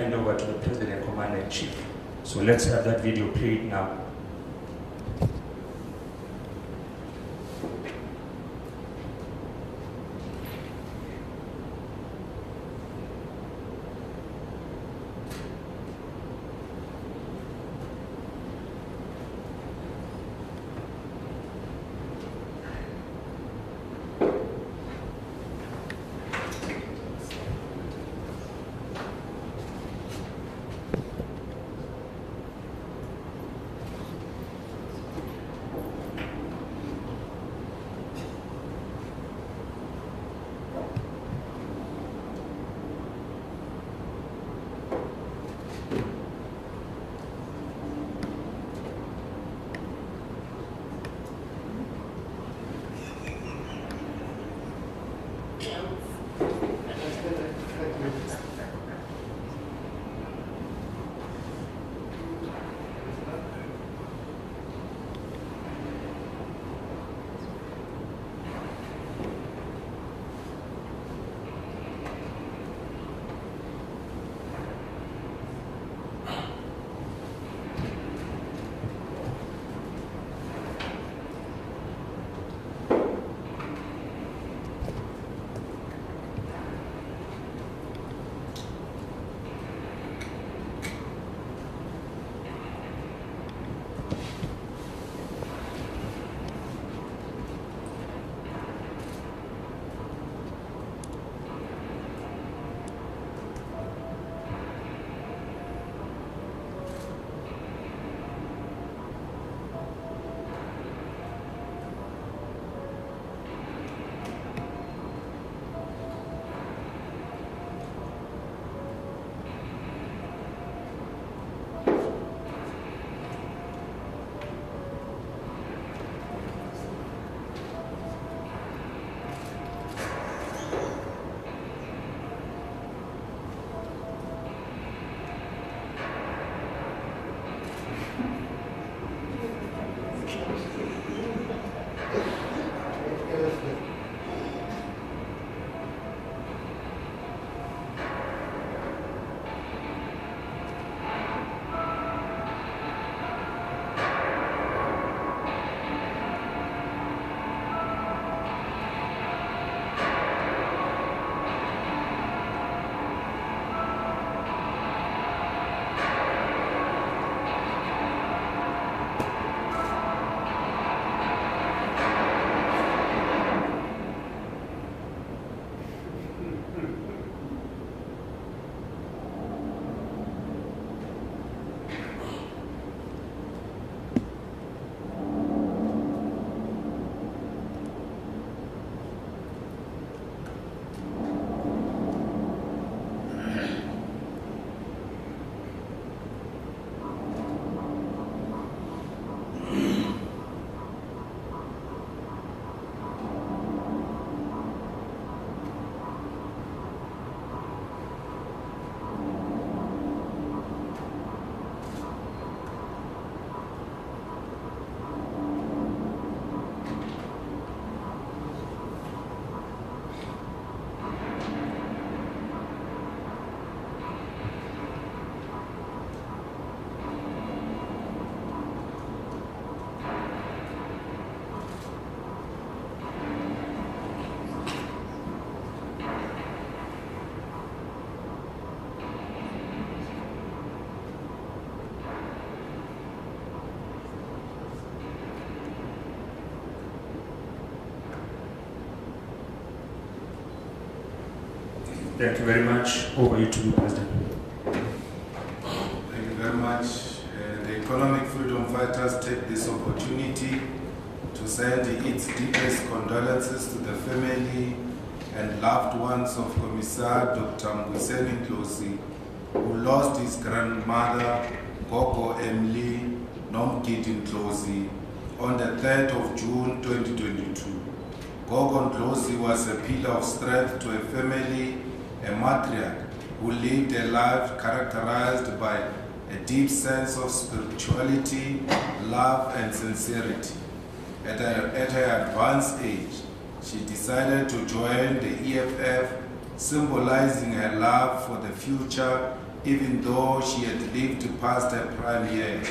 hand over to the President, Commander-in-Chief. So let's have that video played now. Thank you very much. Over to you, President. Thank you very much. The Economic Freedom Fighters take this opportunity to send its deepest condolences to the family and loved ones of Commissar Dr. Mbuseni Ndlozi, who lost his grandmother, Gogo Emily Nomgidi Ndlozi, on the 3rd of June 2022. Gogo Ndlozi was a pillar of strength to a family, a matriarch who lived a life characterized by a deep sense of spirituality, love, and sincerity. At her advanced age, she decided to join the EFF, symbolizing her love for the future even though she had lived past her prime years.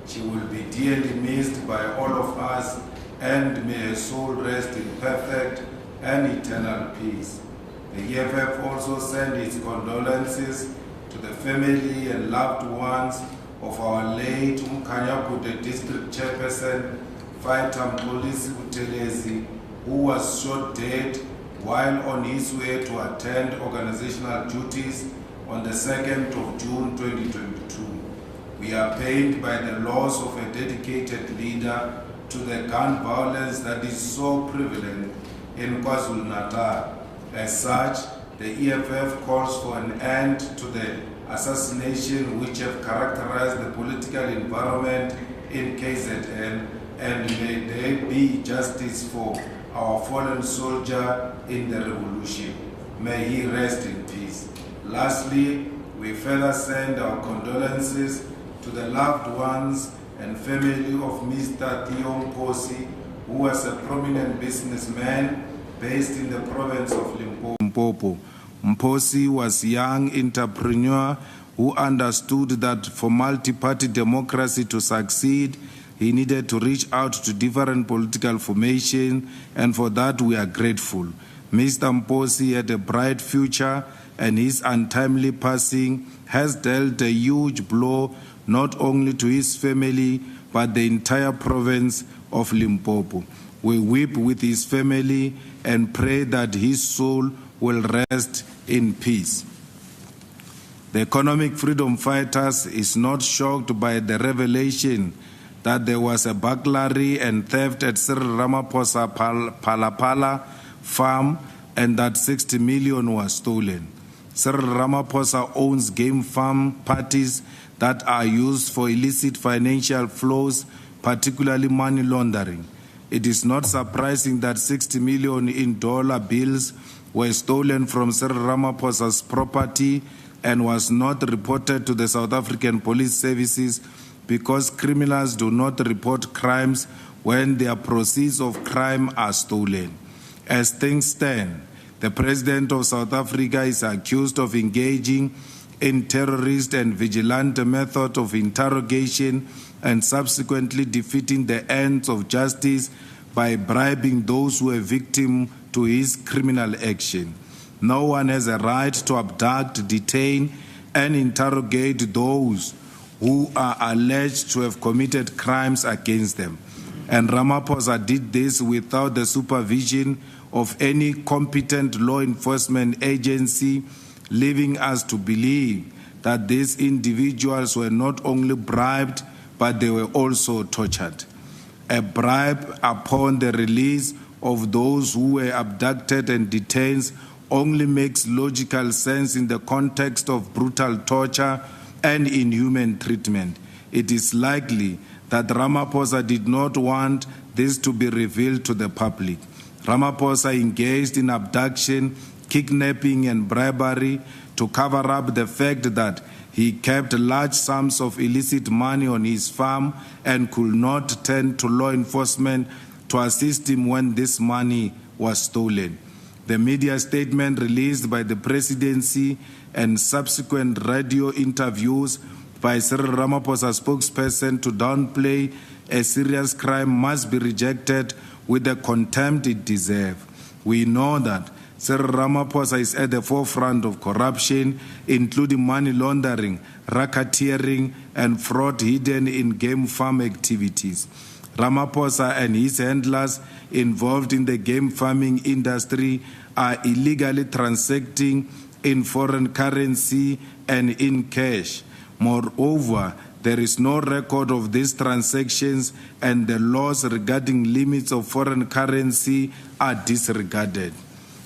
She will be dearly missed by all of us, and may her soul rest in perfect and eternal peace. The EFF also sends its condolences to the family and loved ones of our late Umkanyakude District Chairperson, Fighter Mpolisi Utelezi, who was shot dead while on his way to attend organizational duties on the 2nd of June 2022. We are pained by the loss of a dedicated leader to the gun violence that is so prevalent in KwaZulu-Natal. As such, the EFF calls for an end to the assassination which have characterized the political environment in KZN, and may there be justice for our fallen soldier in the revolution. May he rest in peace. Lastly, we further send our condolences to the loved ones and family of Mr. Theo Mposi, who was a prominent businessman based in the province of Limpopo. Mposi was a young entrepreneur who understood that for multi-party democracy to succeed, he needed to reach out to different political formations, and for that we are grateful. Mr. Mposi had a bright future, and his untimely passing has dealt a huge blow not only to his family, but the entire province of Limpopo. We weep with his family and pray that his soul will rest in peace. The economic freedom fighters is not shocked by the revelation that there was a burglary and theft at Cyril Ramaphosa Palapala farm and that 60 million was stolen. Cyril Ramaphosa owns game farm parties that are used for illicit financial flows, particularly money laundering. It is not surprising that 60 million in dollar bills were stolen from Cyril Ramaphosa's property and was not reported to the South African Police Services, because criminals do not report crimes when their proceeds of crime are stolen. As things stand, the President of South Africa is accused of engaging in terrorist and vigilante method of interrogation and subsequently defeating the ends of justice by bribing those who are victim to his criminal action. No one has a right to abduct, detain, and interrogate those who are alleged to have committed crimes against them. And Ramaphosa did this without the supervision of any competent law enforcement agency, leaving us to believe that these individuals were not only bribed, but they were also tortured. A bribe upon the release of those who were abducted and detained only makes logical sense in the context of brutal torture and inhuman treatment. It is likely that Ramaphosa did not want this to be revealed to the public. Ramaphosa engaged in abduction, kidnapping, and bribery to cover up the fact that he kept large sums of illicit money on his farm and could not turn to law enforcement to assist him when this money was stolen. The media statement released by the presidency and subsequent radio interviews by Cyril Ramaphosa spokesperson to downplay a serious crime must be rejected with the contempt it deserves. We know that Cyril Ramaphosa is at the forefront of corruption, including money laundering, racketeering, and fraud hidden in game farm activities. Ramaphosa and his handlers involved in the game farming industry are illegally transacting in foreign currency and in cash. Moreover, there is no record of these transactions, and the laws regarding limits of foreign currency are disregarded.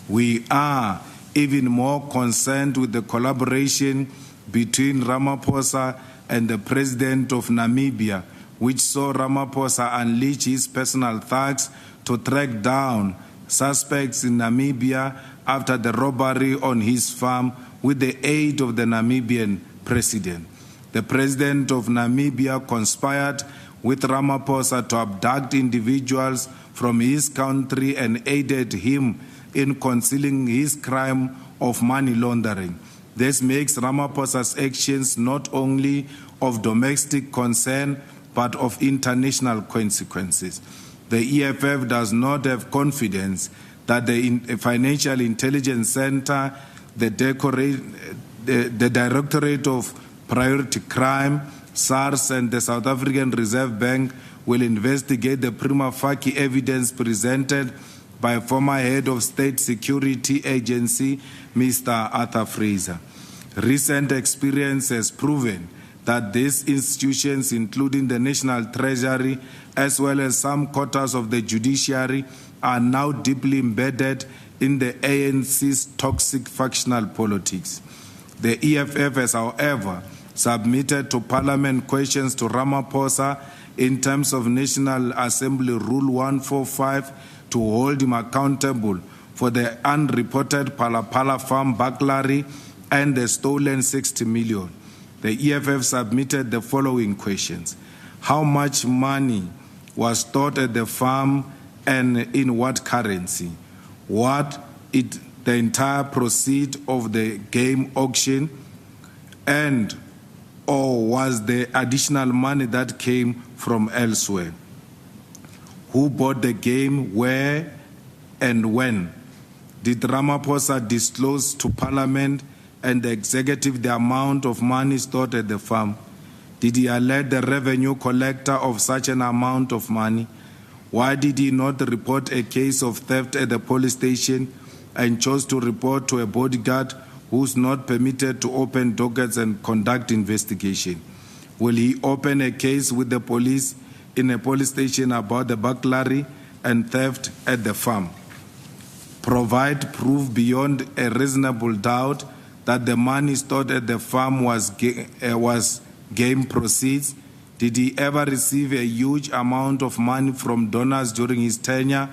We are even more concerned with the collaboration between Ramaphosa and the President of Namibia, which saw Ramaphosa unleash his personal thugs to track down suspects in Namibia after the robbery on his farm with the aid of the Namibian president. The president of Namibia conspired with Ramaphosa to abduct individuals from his country and aided him in concealing his crime of money laundering. This makes Ramaphosa's actions not only of domestic concern, but of international consequences. The EFF does not have confidence that the Financial Intelligence Center, the Directorate of Priority Crime, SARS, and the South African Reserve Bank will investigate the prima facie evidence presented by former head of State Security Agency, Mr. Arthur Fraser. Recent experience has proven that these institutions, including the National Treasury, as well as some quarters of the judiciary, are now deeply embedded in the ANC's toxic factional politics. The EFF has, however, submitted to Parliament questions to Ramaphosa in terms of National Assembly Rule 145 to hold him accountable for the unreported Phala farm burglary and the stolen 60 million. The EFF submitted the following questions. How much money was stored at the farm and in what currency? The entire proceeds of the game auction, and or was there additional money that came from elsewhere? Who bought the game, where and when? Did Ramaphosa disclose to Parliament and the executive the amount of money stored at the farm? Did he alert the revenue collector of such an amount of money? Why did he not report a case of theft at the police station and chose to report to a bodyguard who's not permitted to open dockets and conduct investigation? Will he open a case with the police in a police station about the burglary and theft at the farm? Provide proof beyond a reasonable doubt that the money stored at the farm was game proceeds. Did he ever receive a huge amount of money from donors during his tenure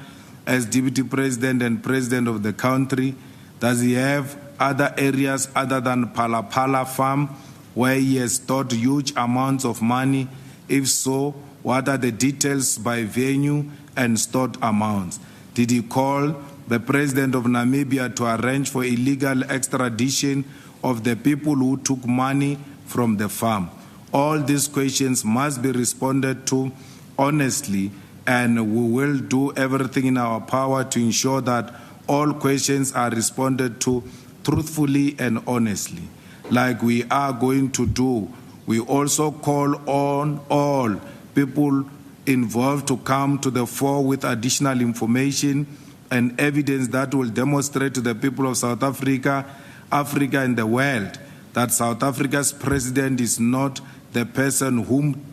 as Deputy President and President of the country? Does he have other areas other than Phala farm where he has stored huge amounts of money? If so, what are the details by venue and stored amounts? Did he call the President of Namibia to arrange for illegal extradition of the people who took money from the farm? All these questions must be responded to honestly, and we will do everything in our power to ensure that all questions are responded to truthfully and honestly. Like we are going to do, we also call on all people involved to come to the fore with additional information and evidence that will demonstrate to the people of South Africa, Africa and the world that South Africa's president is not the person whom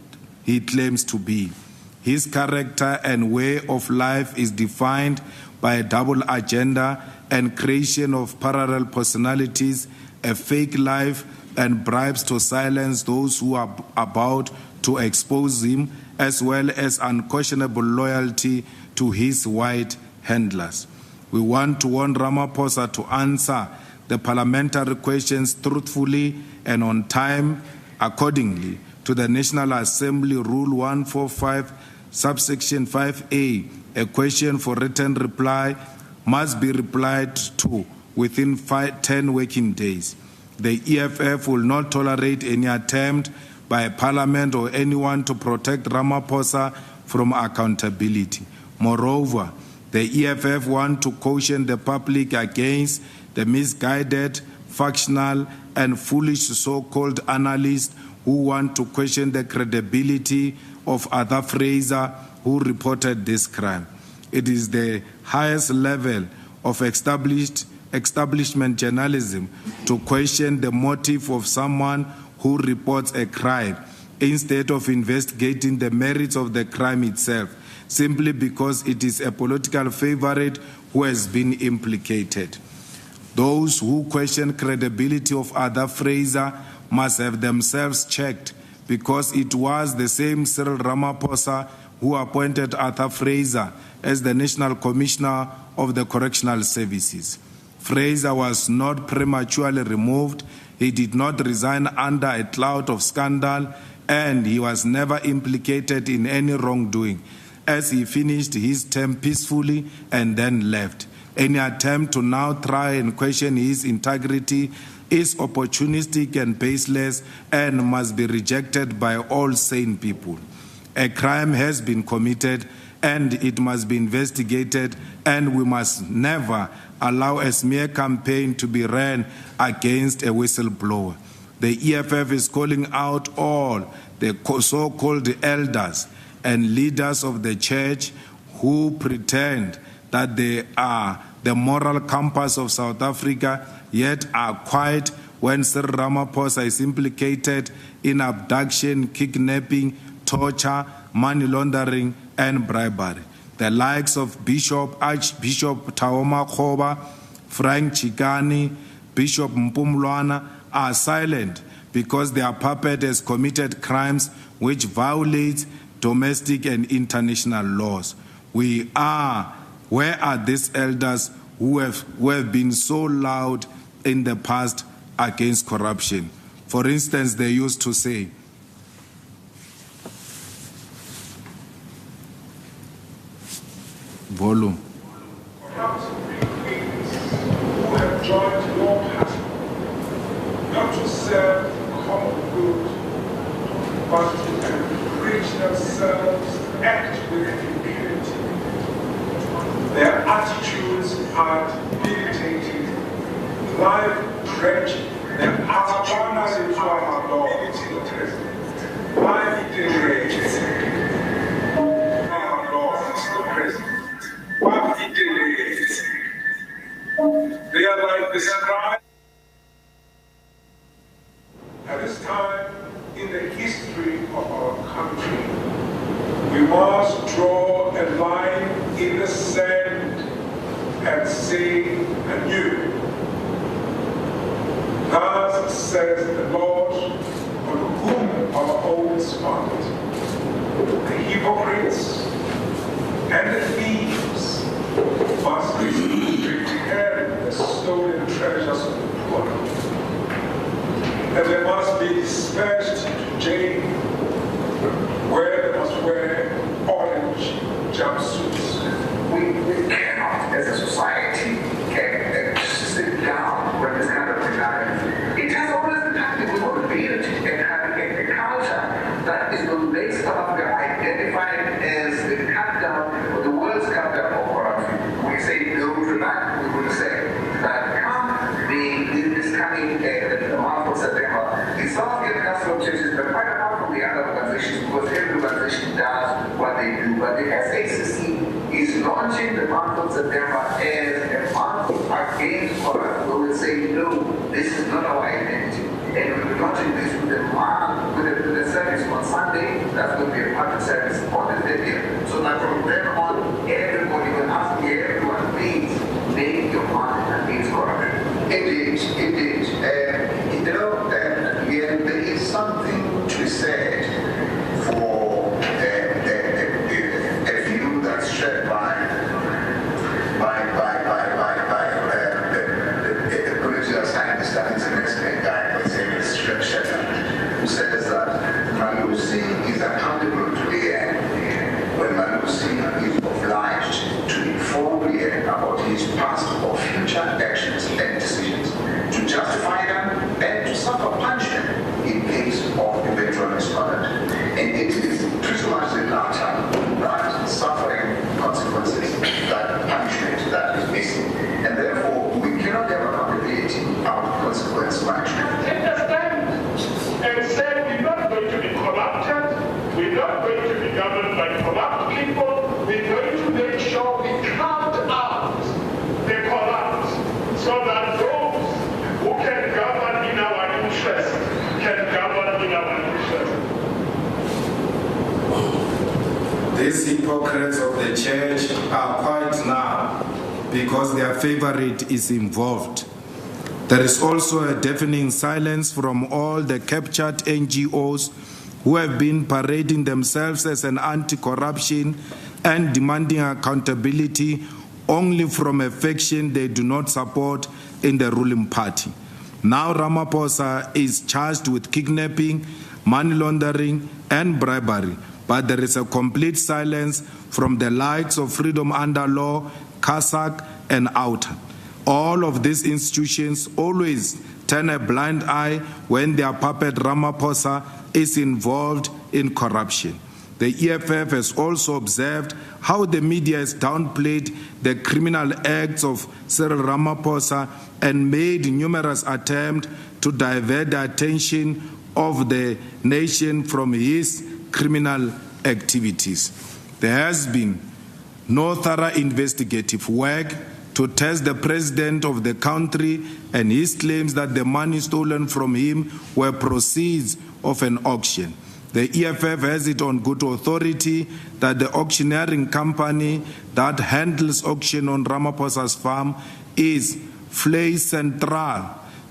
he claims to be. His character and way of life is defined by a double agenda and creation of parallel personalities, a fake life, and bribes to silence those who are about to expose him, as well as unquestionable loyalty to his white handlers. We want to warn Ramaphosa to answer the parliamentary questions truthfully and on time, accordingly to the National Assembly Rule 145, subsection 5A. A question for written reply must be replied to within 10 working days. The EFF will not tolerate any attempt by Parliament or anyone to protect Ramaphosa from accountability. Moreover, the EFF want to caution the public against the misguided, factional, and foolish so-called analysts who want to question the credibility of Arthur Fraser, who reported this crime. It is the highest level of establishment journalism to question the motive of someone who reports a crime instead of investigating the merits of the crime itself, simply because it is a political favorite who has been implicated. Those who question credibility of Arthur Fraser must have themselves checked, because it was the same Cyril Ramaphosa who appointed Arthur Fraser as the National Commissioner of the Correctional Services. Fraser was not prematurely removed, he did not resign under a cloud of scandal, and he was never implicated in any wrongdoing, as he finished his term peacefully and then left. Any attempt to now try and question his integrity is opportunistic and baseless and must be rejected by all sane people. A crime has been committed and it must be investigated, and we must never allow a smear campaign to be ran against a whistleblower. The EFF is calling out all the so-called elders and leaders of the church who pretend that they are the moral compass of South Africa, yet are quiet when Sir Ramaphosa is implicated in abduction, kidnapping, torture, money laundering, and bribery. The likes of Archbishop Taoma Khoba, Frank Chikani, Bishop Mpumlwana are silent because their puppet has committed crimes which violate domestic and international laws. Where are these elders who have been so loud in the past against corruption? For instance, they used to say, volume. Who have joined your party, not to serve common good, but to enrich themselves, act with impunity. Their attitudes are debilitating, life-drenching. Their attitudes are life-degrading. They are like the sky. At this time in the history of our country, we must draw a line in the sand and say anew, thus says the Lord, on whom our owns found, the hypocrites and the thieves must return the stolen treasures of the poor, and they must be dispatched to jail, where they must wear orange jumpsuits. We cannot, as a society, sit down when this kind of thing happens. It has always been happening. We want to build and having a culture that is going to make South Africa identified as the capital, or the world's capital of corruption. We say no to that. We will say that come this coming the month of September, the South African Council of Churches, but quite apart from the other organizations, because every organization does what they do, but the SABC is launching the month of September as a month against corruption. We will say no, this is not our identity. And we'll be launching this with a service on Sunday. That's going to be a public service on the 30th. So that from then on, everybody will ask me, everyone, please make your money against corruption. Indeed. There is something to be said for a view that's shared by the political scientist and international guy, who says that Malusi is accountable to the end when Malusi is obliged to inform the end about his past or future actions and decisions, to justify them and to suffer punishment in case of eventual misconduct. And it is pretty much the latter, right, suffering consequences, that punishment that is missing. And therefore, we cannot have accountability without consequence management. Take a stand and say we're not going to be corrupted, we're not going to be governed by corrupt people, we're going to make sure we count out the corrupt, so that those who can govern in our interest can govern in our interest. These hypocrites of the church are quiet now because their favorite is involved. There is also a deafening silence from all the captured NGOs who have been parading themselves as an anti-corruption and demanding accountability only from a faction they do not support in the ruling party. Now Ramaphosa is charged with kidnapping, money laundering, and bribery, but there is a complete silence from the likes of Freedom Under Law, CASAC, and OUTA. All of these institutions always turn a blind eye when their puppet Ramaphosa is involved in corruption. The EFF has also observed how the media has downplayed the criminal acts of Cyril Ramaphosa and made numerous attempts to divert the attention of the nation from his criminal activities. There has been no thorough investigative work to test the president of the country and his claims that the money stolen from him were proceeds of an auction. The EFF has it on good authority that the auctioneering company that handles auction on Ramaphosa's farm is Flay Central.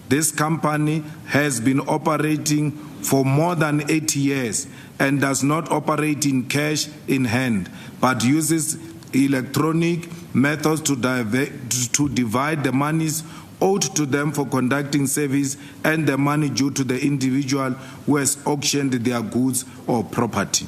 This company has been operating for more than 8 years and does not operate in cash in hand, but uses electronic methods to divide the monies owed to them for conducting service and the money due to the individual who has auctioned their goods or property.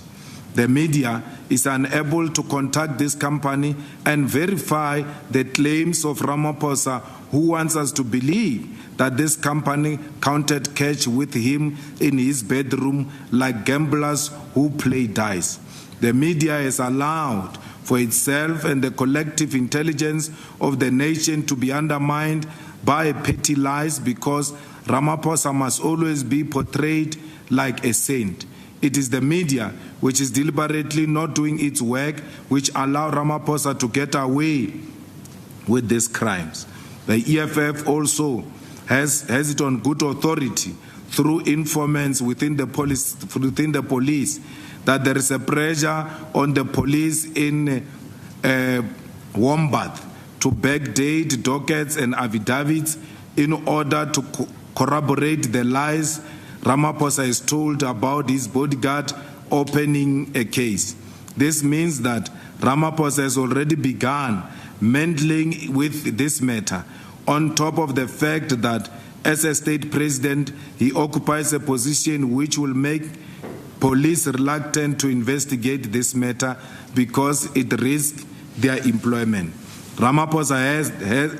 The media is unable to contact this company and verify the claims of Ramaphosa, who wants us to believe that this company counted cash with him in his bedroom like gamblers who play dice. The media has allowed for itself and the collective intelligence of the nation to be undermined by petty lies because Ramaphosa must always be portrayed like a saint. It is the media which is deliberately not doing its work which allow Ramaphosa to get away with these crimes. The EFF also has it on good authority through informants within the police that there is a pressure on the police in Wombat to backdate dockets and affidavits in order to corroborate the lies Ramaphosa is told about his bodyguard opening a case. This means that Ramaphosa has already begun meddling with this matter, on top of the fact that as a state president, he occupies a position which will make police reluctant to investigate this matter because it risks their employment. Ramaphosa has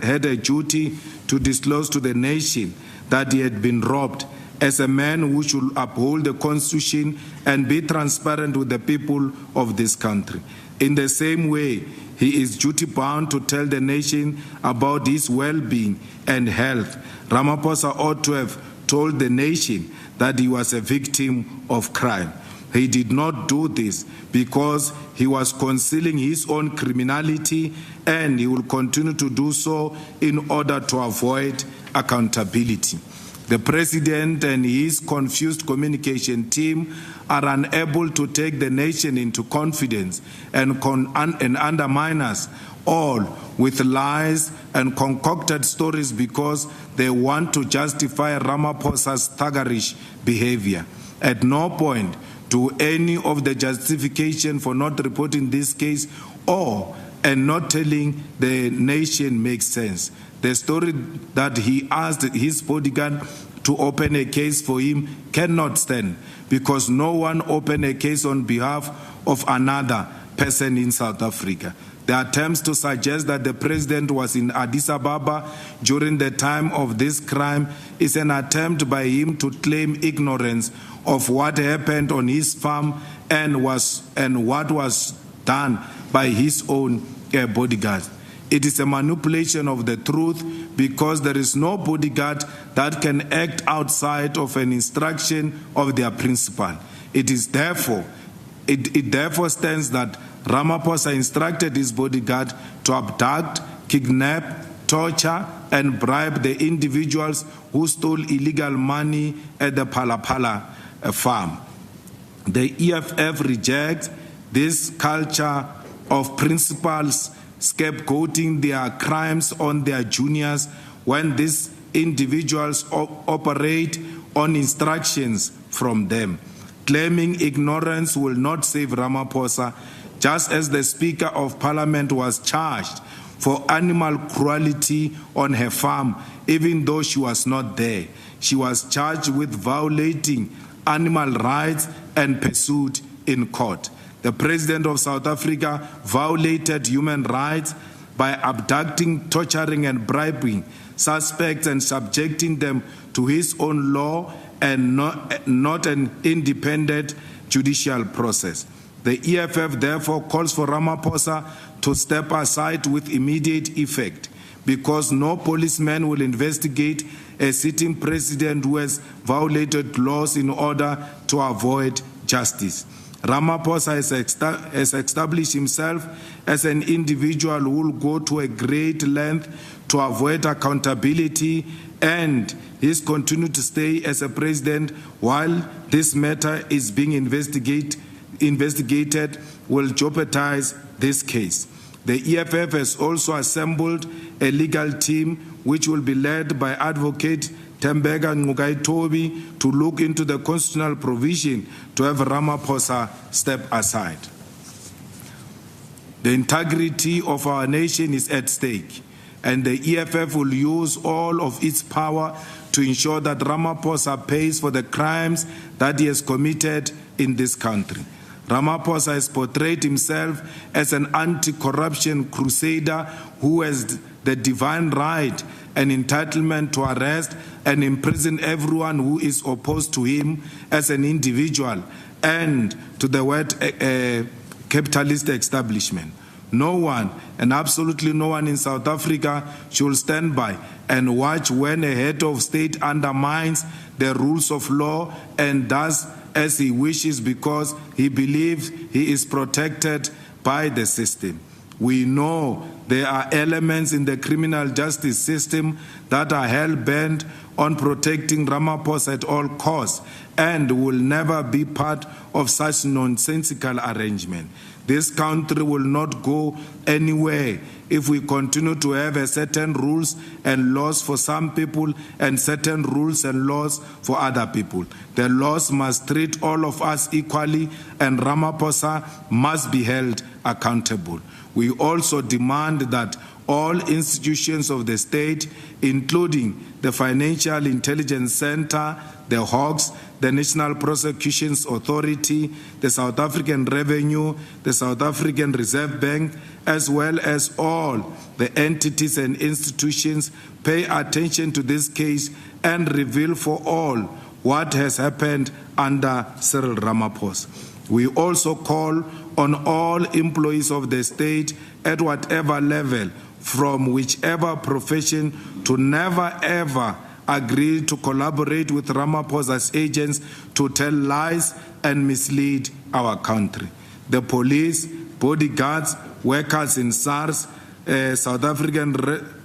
had a duty to disclose to the nation that he had been robbed as a man who should uphold the Constitution and be transparent with the people of this country. In the same way, he is duty-bound to tell the nation about his well-being and health. Ramaphosa ought to have told the nation that he was a victim of crime. He did not do this because he was concealing his own criminality, and he will continue to do so in order to avoid accountability. The president and his confused communication team are unable to take the nation into confidence and undermine us all with lies and concocted stories because they want to justify Ramaphosa's thuggerish behavior. At no point do any of the justification for not reporting this case and not telling the nation make sense. The story that he asked his bodyguard to open a case for him cannot stand because no one opened a case on behalf of another person in South Africa. The attempts to suggest that the president was in Addis Ababa during the time of this crime is an attempt by him to claim ignorance of what happened on his farm and what was done by his own bodyguard. It is a manipulation of the truth because there is no bodyguard that can act outside of an instruction of their principal. It therefore stands that Ramaphosa instructed his bodyguard to abduct, kidnap, torture, and bribe the individuals who stole illegal money at the Palapala farm. The EFF rejects this culture of principals scapegoating their crimes on their juniors when these individuals operate on instructions from them. Claiming ignorance will not save Ramaphosa, just as the Speaker of Parliament was charged for animal cruelty on her farm, even though she was not there. She was charged with violating animal rights and pursued in court. The President of South Africa violated human rights by abducting, torturing, and bribing suspects and subjecting them to his own law and not an independent judicial process. The EFF therefore calls for Ramaphosa to step aside with immediate effect, because no policeman will investigate a sitting president who has violated laws in order to avoid justice. Ramaphosa has established himself as an individual who will go to a great length to avoid accountability, and he's continued to stay as a president while this matter is being investigated will jeopardize this case. The EFF has also assembled a legal team which will be led by Advocate Tembeka Ngugaitobi to look into the constitutional provision to have Ramaphosa step aside. The integrity of our nation is at stake, and the EFF will use all of its power to ensure that Ramaphosa pays for the crimes that he has committed in this country. Ramaphosa has portrayed himself as an anti-corruption crusader who has the divine right and entitlement to arrest and imprison everyone who is opposed to him as an individual and to the word capitalist establishment. No one, and absolutely no one in South Africa, should stand by and watch when a head of state undermines the rules of law and does as he wishes because he believes he is protected by the system. We know there are elements in the criminal justice system that are hell-bent on protecting Ramaphosa at all costs and will never be part of such nonsensical arrangement. This country will not go anywhere if we continue to have a certain rules and laws for some people and certain rules and laws for other people. The laws must treat all of us equally, and Ramaphosa must be held accountable. We also demand that all institutions of the state, including the Financial Intelligence Center, the Hawks, the National Prosecutions Authority, the South African Revenue, the South African Reserve Bank, as well as all the entities and institutions, pay attention to this case and reveal for all what has happened under Cyril Ramaphosa. We also call on all employees of the state at whatever level, from whichever profession, to never ever agree to collaborate with Ramaphosa's agents to tell lies and mislead our country. The police, bodyguards, workers in SARS, South African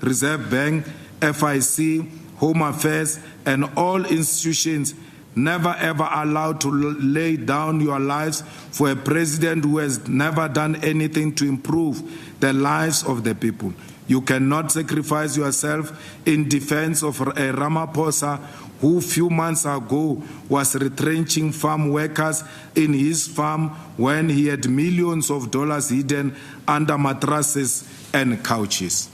Reserve Bank, FIC, Home Affairs, and all institutions never ever allowed to lay down your lives for a president who has never done anything to improve the lives of the people. You cannot sacrifice yourself in defense of a Ramaphosa who few months ago was retrenching farm workers in his farm when he had millions of dollars hidden under mattresses and couches.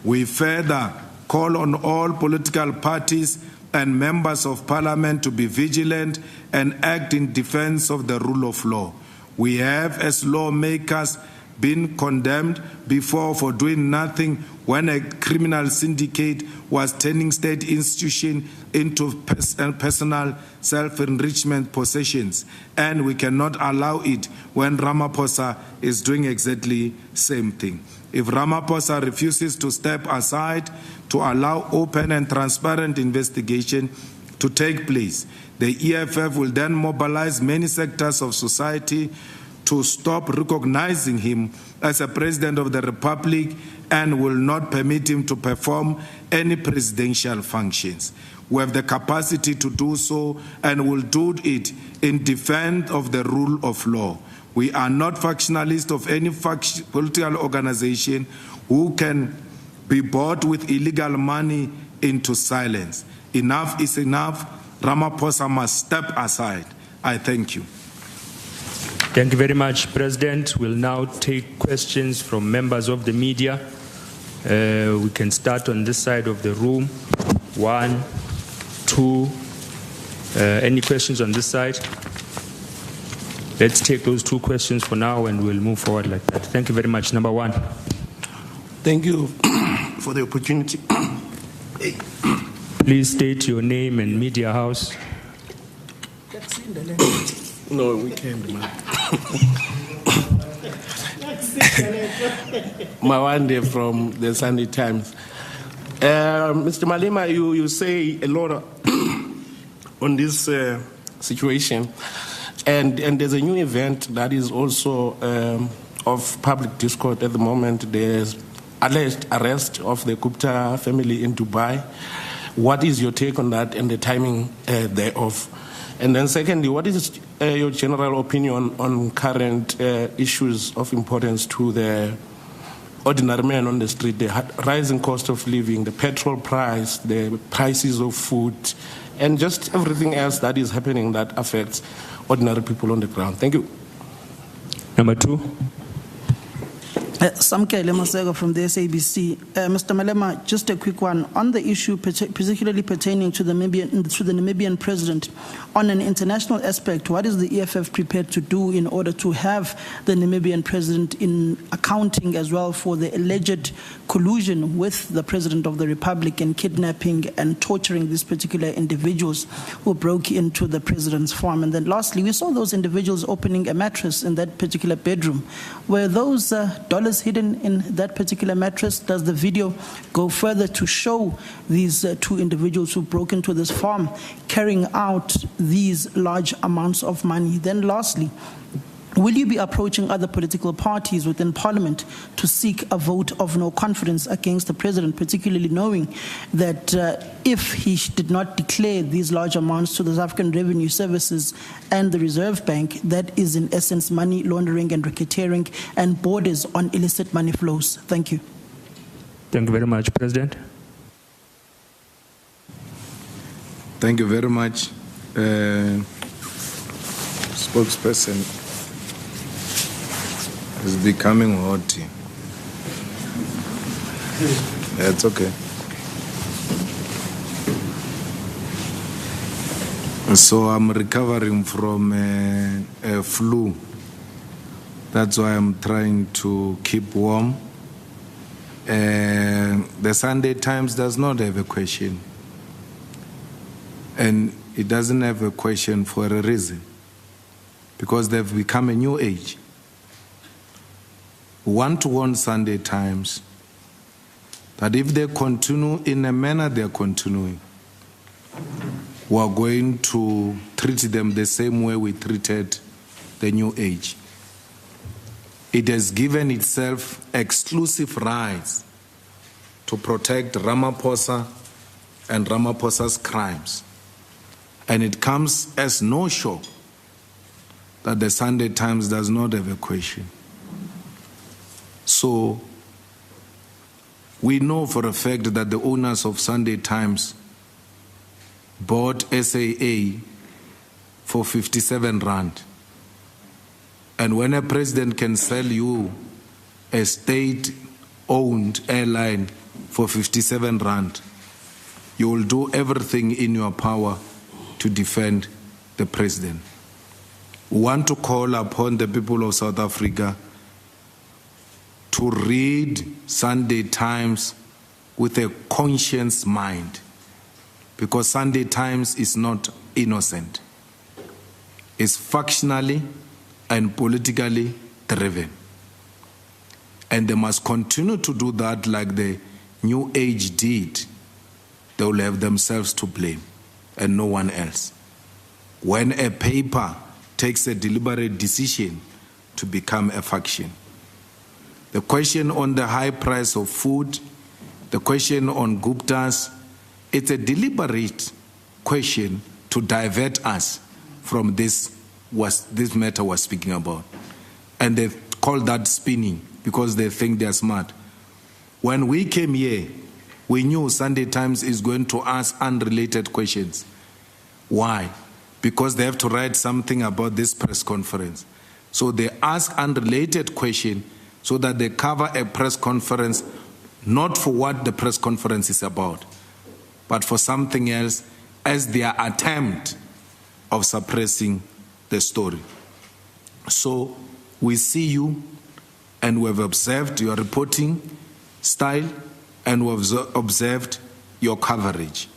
We further call on all political parties and members of parliament to be vigilant and act in defense of the rule of law. We have, as lawmakers, been condemned before for doing nothing when a criminal syndicate was turning state institutions into personal self-enrichment possessions, and we cannot allow it when Ramaphosa is doing exactly the same thing. If Ramaphosa refuses to step aside to allow open and transparent investigation to take place, the EFF will then mobilize many sectors of society to stop recognizing him as a president of the Republic and will not permit him to perform any presidential functions. We have the capacity to do so and will do it in defense of the rule of law. We are not factionalists of any political organization who can be bought with illegal money into silence. Enough is enough. Ramaphosa must step aside. I thank you. Thank you very much, President. We'll now take questions from members of the media. We can start on this side of the room. 1, 2. Any questions on this side? Let's take those 2 questions for now and we'll move forward like that. Thank you very much. Number 1. Thank you for the opportunity. Please state your name and media house. No, we can't, man. Mawande from the Sunday Times. Mr. Malema, you say a lot on this situation, and there's a new event that is also of public discourse at the moment. There's alleged arrest of the Gupta family in Dubai. What is your take on that and the timing thereof? And then secondly, what is your general opinion on current issues of importance to the ordinary man on the street, the rising cost of living, the petrol price, the prices of food, and just everything else that is happening that affects ordinary people on the ground? Thank you. Number two. Samke Lemasego from the SABC. Mr. Malema, just a quick one. On the issue particularly pertaining to the Namibian president, on an international aspect, what is the EFF prepared to do in order to have the Namibian president in accounting as well for the alleged collusion with the president of the republic and kidnapping and torturing these particular individuals who broke into the president's farm? And then lastly, we saw those individuals opening a mattress in that particular bedroom. Were those dollars hidden in that particular mattress? Does the video go further to show these two individuals who broke into this farm carrying out these large amounts of money? Then lastly, will you be approaching other political parties within Parliament to seek a vote of no confidence against the president, particularly knowing that if he did not declare these large amounts to the South African Revenue Services and the Reserve Bank, that is in essence money laundering and racketeering and borders on illicit money flows? Thank you. Thank you very much, President. Thank you very much, spokesperson. It's becoming hot. Yeah, it's okay. So I'm recovering from a flu. That's why I'm trying to keep warm. The Sunday Times does not have a question. And it doesn't have a question for a reason. Because they've become a new age. We want to warn Sunday Times that if they continue in the manner they're continuing, we are going to treat them the same way we treated the new age. It has given itself exclusive rights to protect Ramaphosa and Ramaphosa's crimes. And it comes as no shock that the Sunday Times does not have a question. So we know for a fact that the owners of Sunday Times bought SAA for 57 rand. And when a president can sell you a state-owned airline for 57 rand, you will do everything in your power to defend the president. We want to call upon the people of South Africa to read Sunday Times with a conscious mind, because Sunday Times is not innocent. It's factionally and politically driven. And they must continue to do that like the New Age did. They will have themselves to blame and no one else. When a paper takes a deliberate decision to become a faction. The question on the high price of food, the question on Guptas, it's a deliberate question to divert us from this matter we're speaking about. And they call that spinning because they think they're smart. When we came here, we knew Sunday Times is going to ask unrelated questions. Why? Because they have to write something about this press conference. So they ask unrelated questions so that they cover a press conference, not for what the press conference is about, but for something else as their attempt of suppressing the story. So we see you and we have observed your reporting style and we have observed your coverage.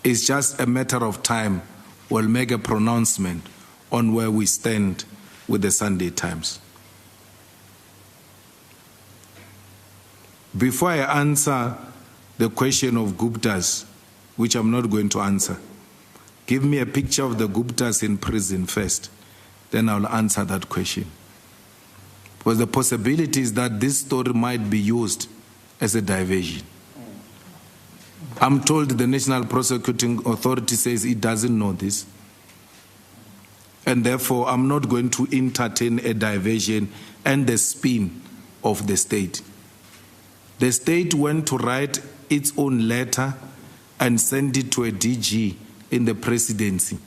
It's just a matter of time. We'll make a pronouncement on where we stand with the Sunday Times. Before I answer the question of Guptas, which I'm not going to answer, give me a picture of the Guptas in prison first, then I'll answer that question. Because the possibility is that this story might be used as a diversion. I'm told the National Prosecuting Authority says it doesn't know this. And therefore, I'm not going to entertain a diversion and the spin of the state. The state went to write its own letter and send it to a DG in the presidency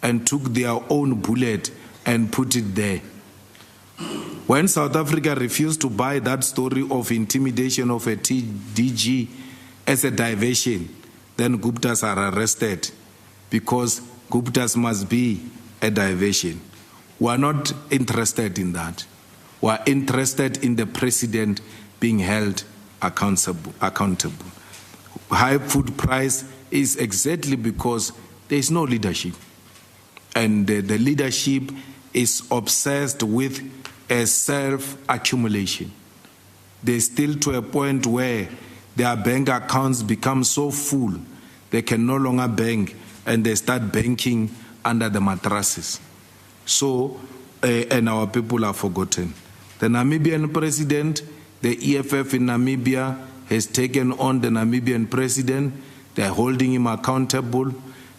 and took their own bullet and put it there. When South Africa refused to buy that story of intimidation of a DG as a diversion, then Guptas are arrested because Guptas must be a diversion. We are not interested in that. We are interested in the president being held accountable. High food price is exactly because there is no leadership. And the leadership is obsessed with a self-accumulation. They're still to a point where their bank accounts become so full, they can no longer bank, and they start banking under the mattresses. So, and our people are forgotten. The Namibian president, the EFF in Namibia, has taken on the Namibian president. They're holding him accountable,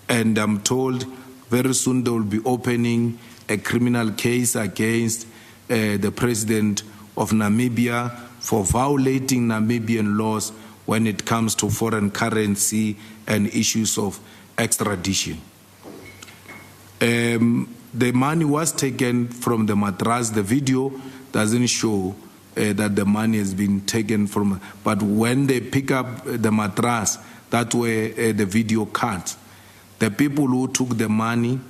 and I'm told very soon they will be opening a criminal case against the president of Namibia for violating Namibian laws when it comes to foreign currency and issues of extradition. The money was taken from the matras. The video doesn't show that the money has been taken from, but when they pick up the matras, that's where the video cut. The people who took the money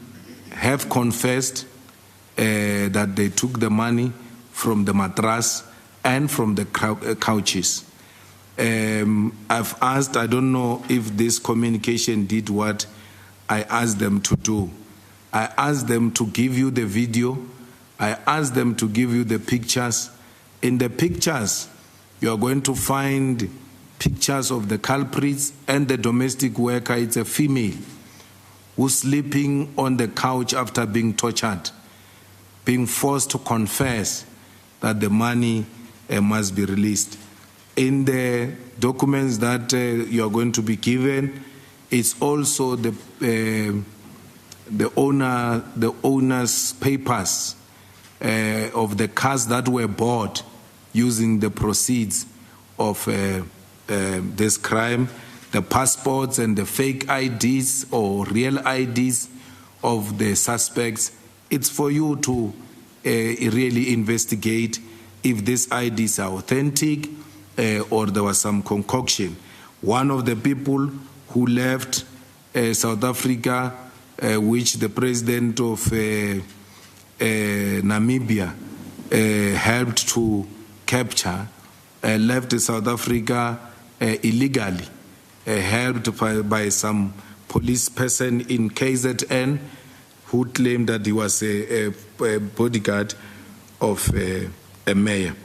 have confessed that they took the money from the matras and from the couches. I've asked, I don't know if this communication did what I asked them to do. I asked them to give you the video. I asked them to give you the pictures. In the pictures, you are going to find pictures of the culprits and the domestic worker. It's a female who's sleeping on the couch after being tortured, being forced to confess that the money must be released. In the documents that you are going to be given, it's also the owner's papers of the cars that were bought using the proceeds of this crime, the passports and the fake IDs or real IDs of the suspects. It's for you to really investigate if these IDs are authentic or there was some concoction. One of the people who left South Africa, which the president of Namibia helped to capture, left South Africa illegally, helped by some police person in KZN who claimed that he was a bodyguard of a mayor.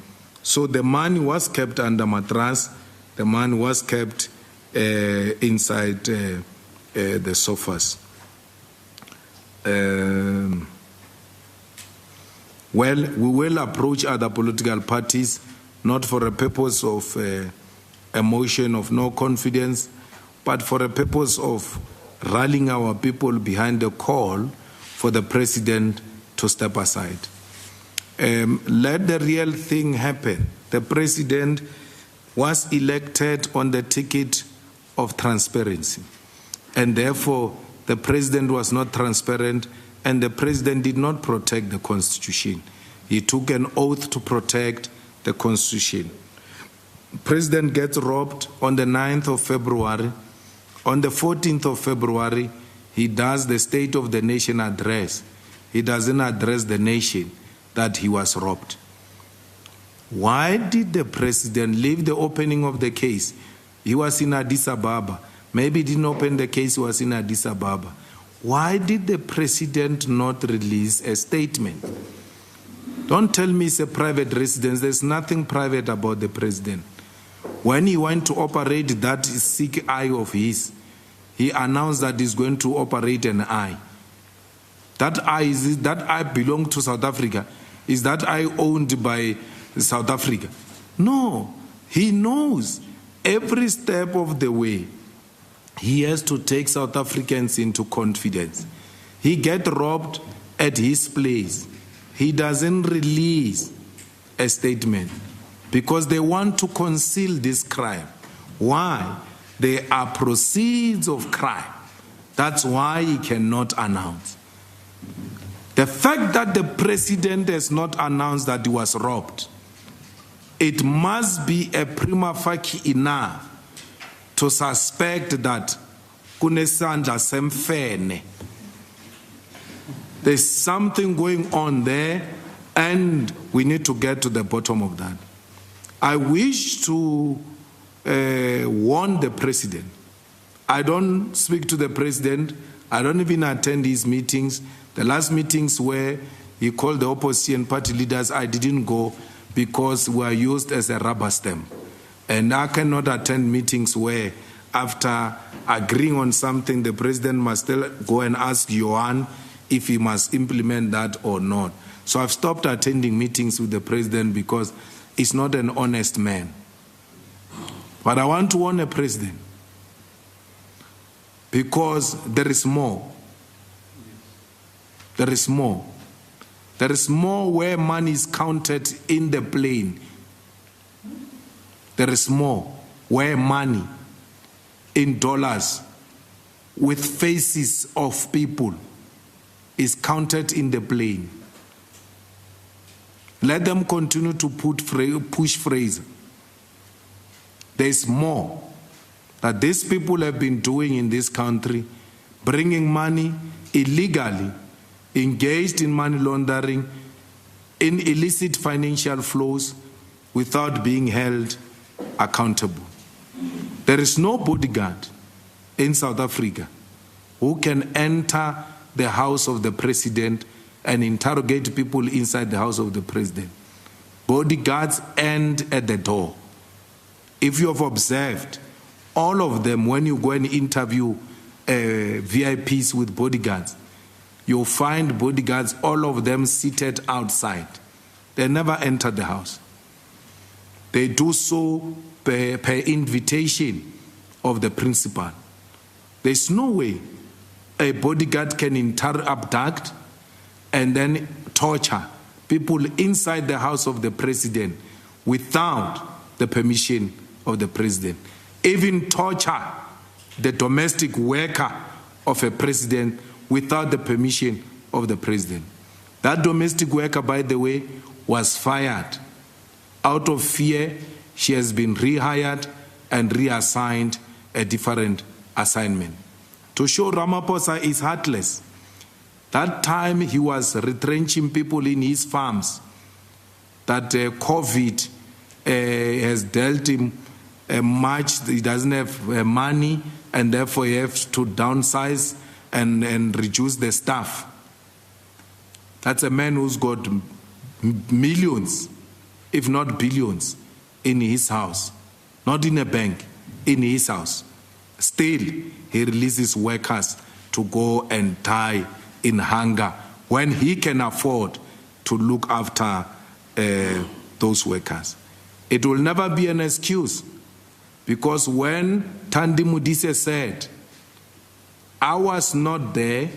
So the money was kept under mattress, the money was kept inside the sofas. Well, we will approach other political parties, not for a purpose of a motion of no confidence, but for a purpose of rallying our people behind the call for the president to step aside. Let the real thing happen. The president was elected on the ticket of transparency, and therefore the president was not transparent, and the president did not protect the Constitution. He took an oath to protect the Constitution. President gets robbed on the 9th of February. On the 14th of February, he does the State of the Nation address. He doesn't address the nation that he was robbed. Why did the president leave the opening of the case? He was in Addis Ababa, Maybe he didn't open the case, he was in Addis Ababa. Why did the president not release a statement? Don't tell me it's a private residence. There's nothing private about the president. When he went to operate that sick eye of his, he announced that he's going to operate an eye. That eye belonged to South Africa. Is that eye owned by South Africa? No. He knows every step of the way. He has to take South Africans into confidence. He gets robbed at his place. He doesn't release a statement because they want to conceal this crime. Why? They are proceeds of crime. That's why he cannot announce. The fact that the president has not announced that he was robbed, it must be a prima facie enough to suspect that kunesandla semfene. There's something going on there, and we need to get to the bottom of that. I wish to warn the president. I don't speak to the president. I don't even attend his meetings. The last meetings where he called the opposition party leaders, I didn't go because we are used as a rubber stamp. And I cannot attend meetings where after agreeing on something, the president must still go and ask Johan if he must implement that or not. So I've stopped attending meetings with the president because he's not an honest man. But I want to warn the president because there is more. There is more. There is more where money is counted in the plane. There is more where money in dollars with faces of people is counted in the plane. Let them continue to push Fraser. There is more that these people have been doing in this country, bringing money illegally, engaged in money laundering, in illicit financial flows without being held accountable. There is no bodyguard in South Africa who can enter the house of the president and interrogate people inside the house of the president. Bodyguards end at the door. If you have observed, all of them, when you go and interview VIPs with bodyguards, you'll find bodyguards, all of them seated outside. They never enter the house. They do so per invitation of the principal. There's no way a bodyguard can abduct and then torture people inside the house of the president without the permission of the president. Even torture the domestic worker of a president without the permission of the president. That domestic worker, by the way, was fired. Out of fear, she has been rehired and reassigned a different assignment. To show Ramaphosa is heartless. That time he was retrenching people in his farms, that COVID has dealt him much, he doesn't have money, and therefore he has to downsize and reduce the staff. That's a man who's got millions, if not billions, in his house. Not in a bank, in his house. Still, he releases workers to go and die in hunger when he can afford to look after those workers. It will never be an excuse, because when Thandi Modise said, I was not there,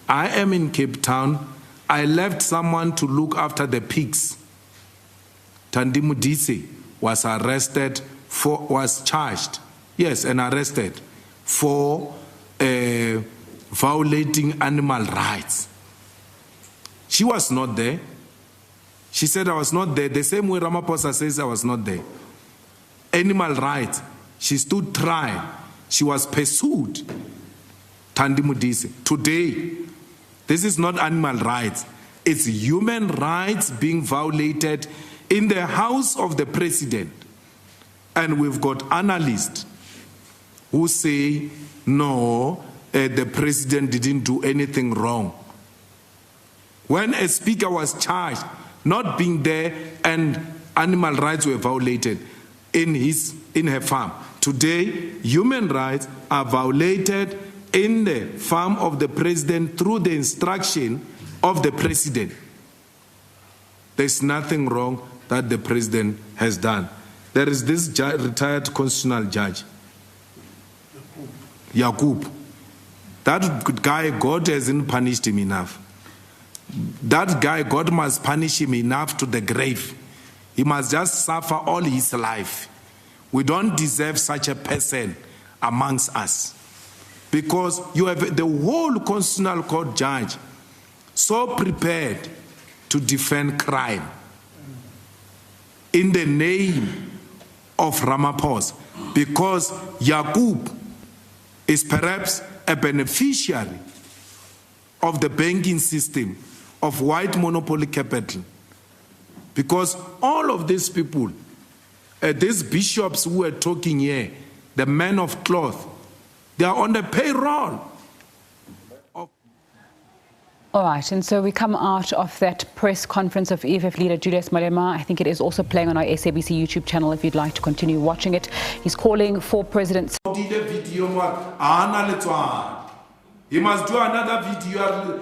I am in Cape Town, I left someone to look after the pigs. Thandi Modise was arrested was charged, yes, and arrested for violating animal rights. She was not there. She said, I was not there. The same way Ramaphosa says I was not there. Animal rights. She stood trial. She was pursued. Thandi Modise. Today, this is not animal rights. It's human rights being violated in the house of the president. And we've got analysts who say, no, the president didn't do anything wrong. When a speaker was charged not being there and animal rights were violated in her farm. Today, human rights are violated in the farm of the president through the instruction of the president. There's nothing wrong that the president has done. There is this retired constitutional judge, Yakub. That guy, God hasn't punished him enough. That guy, God must punish him enough to the grave. He must just suffer all his life. We don't deserve such a person amongst us. Because you have the whole Constitutional Court judge so prepared to defend crime in the name of Ramaphosa. Because Yakub is perhaps a beneficiary of the banking system, of white monopoly capital. Because all of these people, these bishops who are talking here, the men of cloth, they are on the payroll. All right, and so we come out of that press conference of EFF leader Julius Malema. I think it is also playing on our SABC YouTube channel if you'd like to continue watching it. He's calling for President... He must do another video.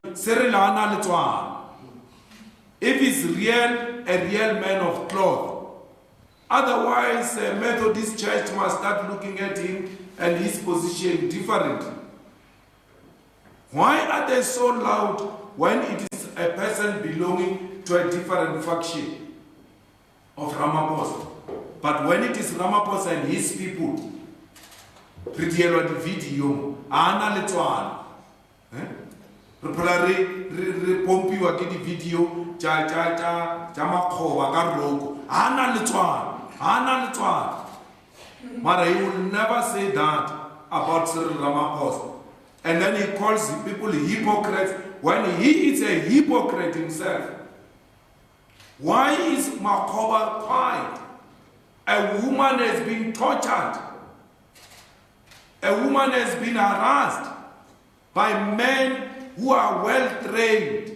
If he's a real man of cloth. Otherwise, Methodist Church must start looking at him and his position differently. Why are they so loud when it is a person belonging to a different faction of Ramaphosa? But when it is Ramaphosa and his people, video, pompiwa ke di video tja makgoba ka roko ana letswana mara he will never say that about Cyril Ramaphosa, and then he calls people hypocrites when he is a hypocrite himself. Why is Makgoba quiet? A woman has been tortured, a woman has been harassed by men who are well trained,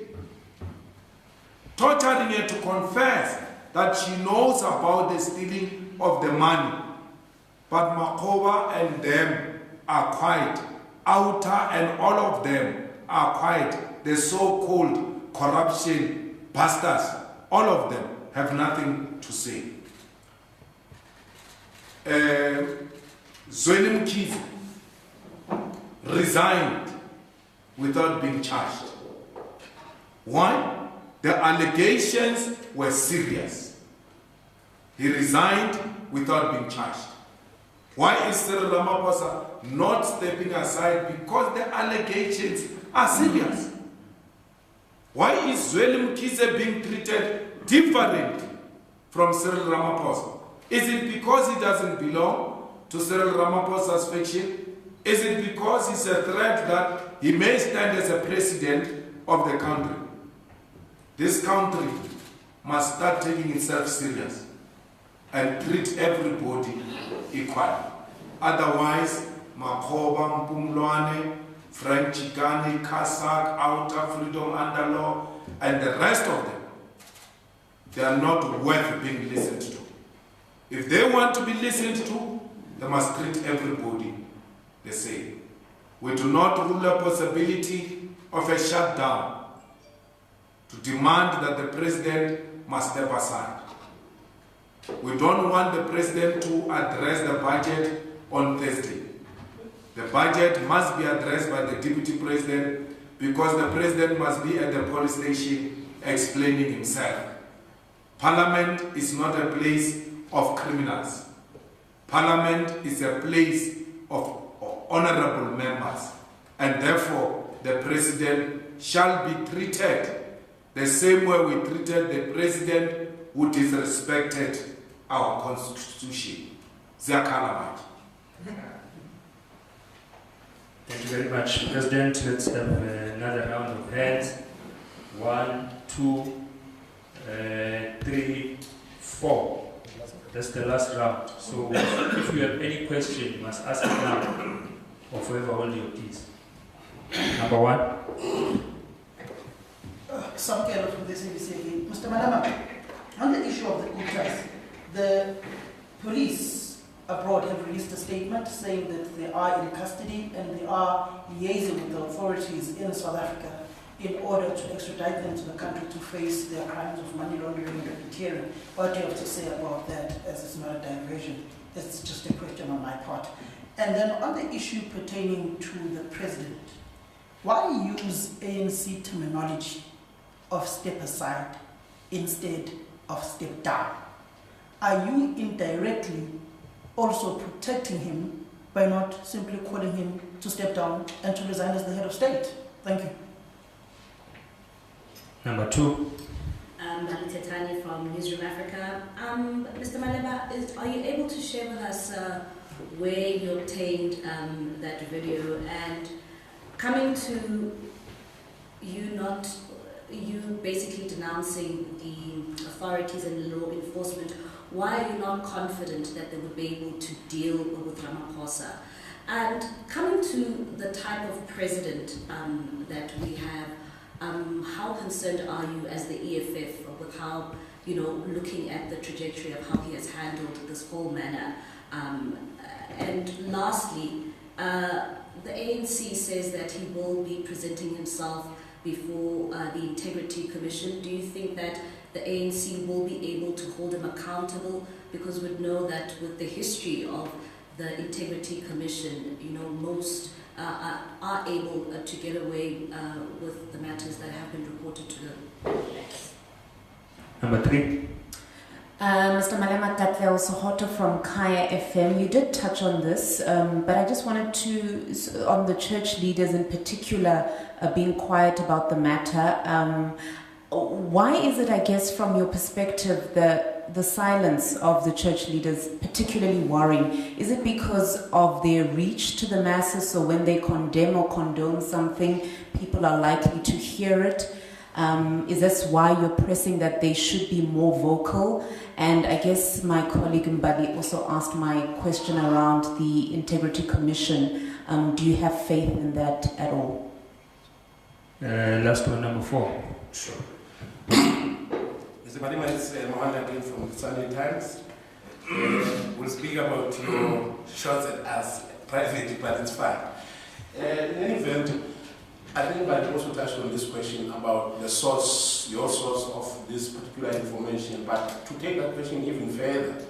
torturing her to confess that she knows about the stealing of the money. But Makgoba and them are quiet. Outer and all of them are quiet. The so-called corruption bastards, all of them have nothing to say. Zweli Mkhize resigned without being charged. Why? The allegations were serious. He resigned without being charged. Why is Cyril Ramaphosa not stepping aside? Because the allegations are serious. Why is Zweli Mkhize being treated differently from Cyril Ramaphosa? Is it because he doesn't belong to Cyril Ramaphosa's faction? Is it because he's a threat that he may stand as a president of the country? This country must start taking itself serious and treat everybody equally. Otherwise, Makgoba, Mpumlwane, Frank Chikane, Kasak, Outer, Freedom Under Law, and the rest of them, they are not worth being listened to. If they want to be listened to, they must treat everybody the same. We do not rule a possibility of a shutdown to demand that the president must step aside. We don't want the president to address the budget on Thursday. The budget must be addressed by the deputy president because the president must be at the police station explaining himself. Parliament is not a place of criminals. Parliament is a place of honorable members, and therefore the president shall be treated the same way we treated the president who disrespected our constitution. Ziakalamaj. Thank you very much, President. Let's have another round of hands. 1, 2, 3, 4. That's the last round. So if you have any question, you must ask it now or forever hold your peace. Number one. Some care from the SABC again. Mr. Malema, on the issue of the Guptas, the police abroad have released a statement saying that they are in custody and they are liaising with the authorities in South Africa in order to extradite them to the country to face their crimes of money laundering and racketeering. What do you have to say about that, as it's not a diversion? It's just a question on my part. And then on the issue pertaining to the president, why use ANC terminology of step aside instead of step down? Are you indirectly also protecting him by not simply calling him to step down and to resign as the head of state? Thank you. Number two. Malita Tani from Newsroom Africa. Mr. Malema, are you able to share with us where you obtained that video, and coming to you basically denouncing the authorities and law enforcement, why are you not confident that they would be able to deal with Ramaphosa? And coming to the type of president that we have, how concerned are you as the EFF with how, looking at the trajectory of how he has handled this whole matter? And lastly, the ANC says that he will be presenting himself before the Integrity Commission. Do you think that the ANC will be able to hold him accountable? Because we know that with the history of the Integrity Commission, most are able to get away with the matters that have been reported to them. Number three. Mr. Malema, Tatleo Sohoto from Kaya FM. You did touch on this, but I just wanted to, on the church leaders in particular, being quiet about the matter. Why is it, I guess, from your perspective, the silence of the church leaders particularly worrying? Is it because of their reach to the masses, so when they condemn or condone something, people are likely to hear it? Is this why you're pressing that they should be more vocal? And I guess my colleague Mbali also asked my question around the Integrity Commission. Do you have faith in that at all? Last one, number four. Sure. Mr. Malema, it's Mohan again from the Sunday Times. We'll speak about your shots at us privately, but it's fine. In any event, I think I also touched on this question about the source, your source of this particular information. But to take that question even further,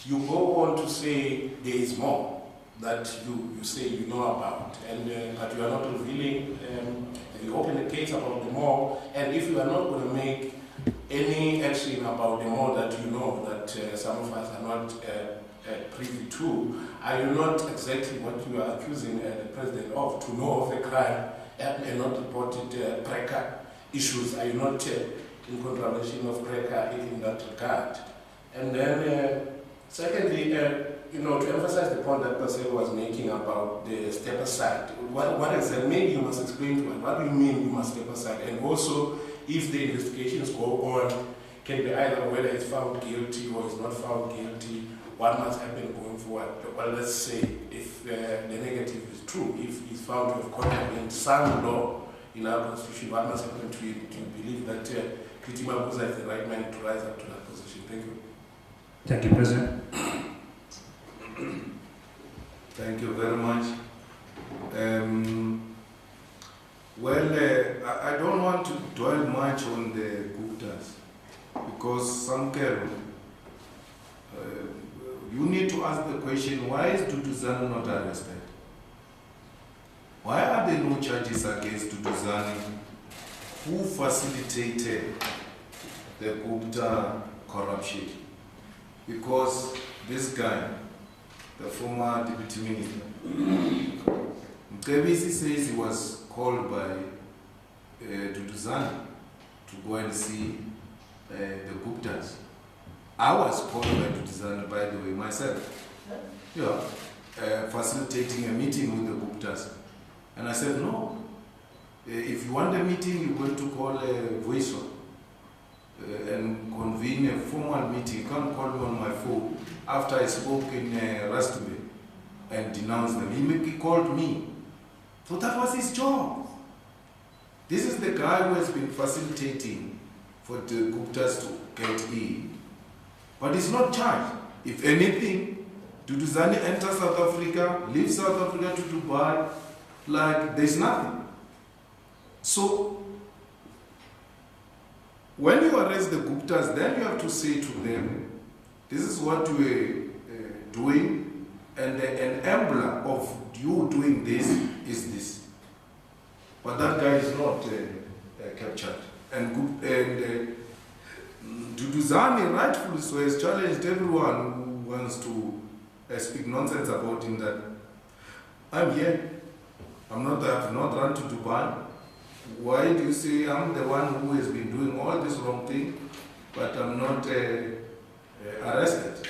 you go on to say there is more that you say you know about, and but you are not revealing. You open a case about the more, and if you are not going to make any action about the more that you know that some of us are not privy to, are you not exactly what you are accusing the president of, to know of a crime and not reported PRECA issues? Are you not in contravention of PRECA in that regard? And then, secondly, to emphasize the point that Pascal was making about the step aside, what is that? Maybe you must explain to us, what do you mean you must step aside? And also, if the investigations go on, can be either whether it's found guilty or it's not found guilty, what must happen going forward? Well, let's say if the negative is true, if he's found to have contravened some law in our constitution, what must happen to you to believe that Kitima Buza is the right man to rise up to that position? Thank you. Thank you, President. Thank you very much. I don't want to dwell much on the Guptas because some you need to ask the question, why is Duduzane not arrested? Why are there no charges against Duduzane, who facilitated the Gupta corruption? Because this guy, the former deputy minister, Mkebisi says he was called by Duduzane to go and see the Guptas. I was called by Duduzane, by the way, myself. Yeah, facilitating a meeting with the Guptas. And I said, no, if you want a meeting, you're going to call a voice and convene in a formal meeting. You can't call me on my phone after I spoke in Rustby and denounced them. He called me. So that was his job. This is the guy who has been facilitating for the Guptas to get in. But he's not charged. If anything, Duduzane enters South Africa, leaves South Africa to Dubai, like there's nothing. So, when you arrest the Guptas, then you have to say to them, this is what we're doing, and an emblem of you doing this is this. But that guy is not captured. And Duduzane, rightfully so, has challenged everyone who wants to speak nonsense about him that I'm here. I have not run to Dubai. Why do you say I'm the one who has been doing all this wrong thing, but I'm not arrested?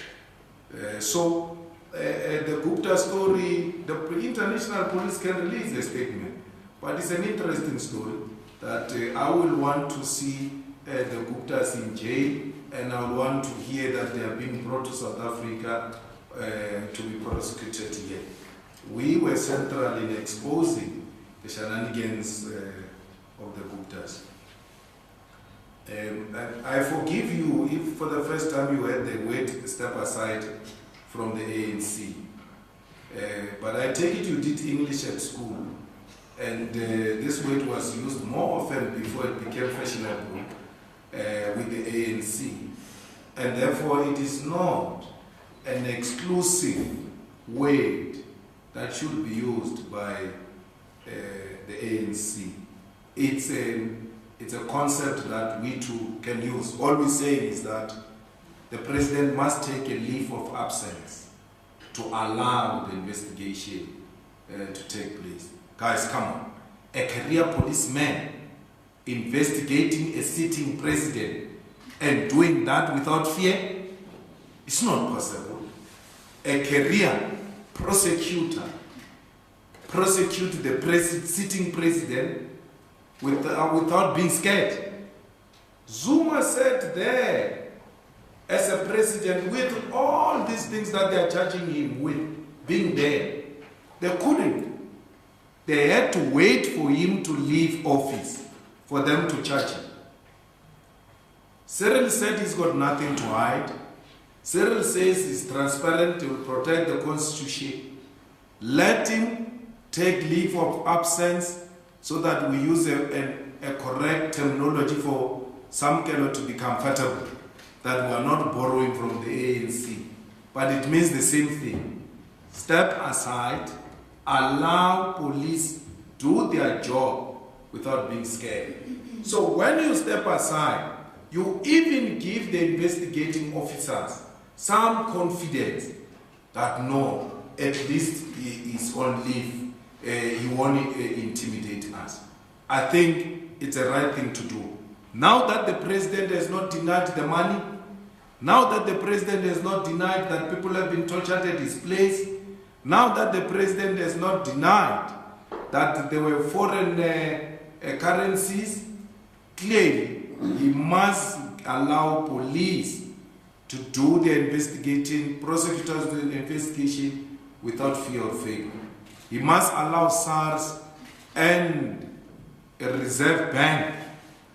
So the Gupta story, the international police can release a statement, but it's an interesting story that I will want to see the Guptas in jail, and I will want to hear that they are being brought to South Africa to be prosecuted here. We were central in exposing the shenanigans of the Guptas. And I forgive you if for the first time you had the word step aside from the ANC. But I take it you did English at school, and this word was used more often before it became fashionable with the ANC. And therefore it is not an exclusive word that should be used by the ANC. It's a concept that we too can use. All we say is that the president must take a leave of absence to allow the investigation to take place. Guys, come on. A career policeman investigating a sitting president and doing that without fear? It's not possible. A career prosecutor prosecute the sitting president without being scared. Zuma said there, as a president, with all these things that they are charging him with, being there, they couldn't. They had to wait for him to leave office for them to charge him. Cyril said he's got nothing to hide. Cyril says he's transparent, he will protect the constitution. Let him take leave of absence so that we use a correct terminology for Samkelo to be comfortable, that we are not borrowing from the ANC. But it means the same thing. Step aside, allow police do their job without being scared. So when you step aside, you even give the investigating officers some confidence that no, at least he is on leave, he won't intimidate us. I think it's the right thing to do. Now that the president has not denied the money, now that the president has not denied that people have been tortured at his place, now that the president has not denied that there were foreign currencies, clearly he must allow police to do their investigating, prosecutors do the investigation without fear or favor. He must allow SARS and a reserve bank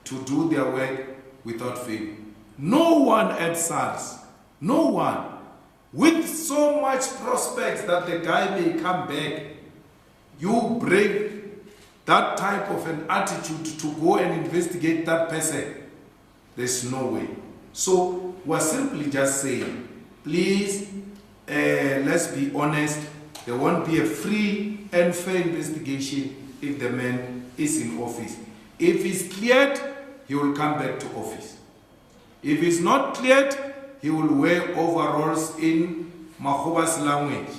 to do their work without favor. No one at SARS, no one, with so much prospects that the guy may come back, you break that type of an attitude to go and investigate that person. There's no way. So we're simply just saying, please, let's be honest, there won't be a free and fair investigation if the man is in office. If he's cleared, he will come back to office. If he's not cleared, he will wear overalls in Makhuba's language.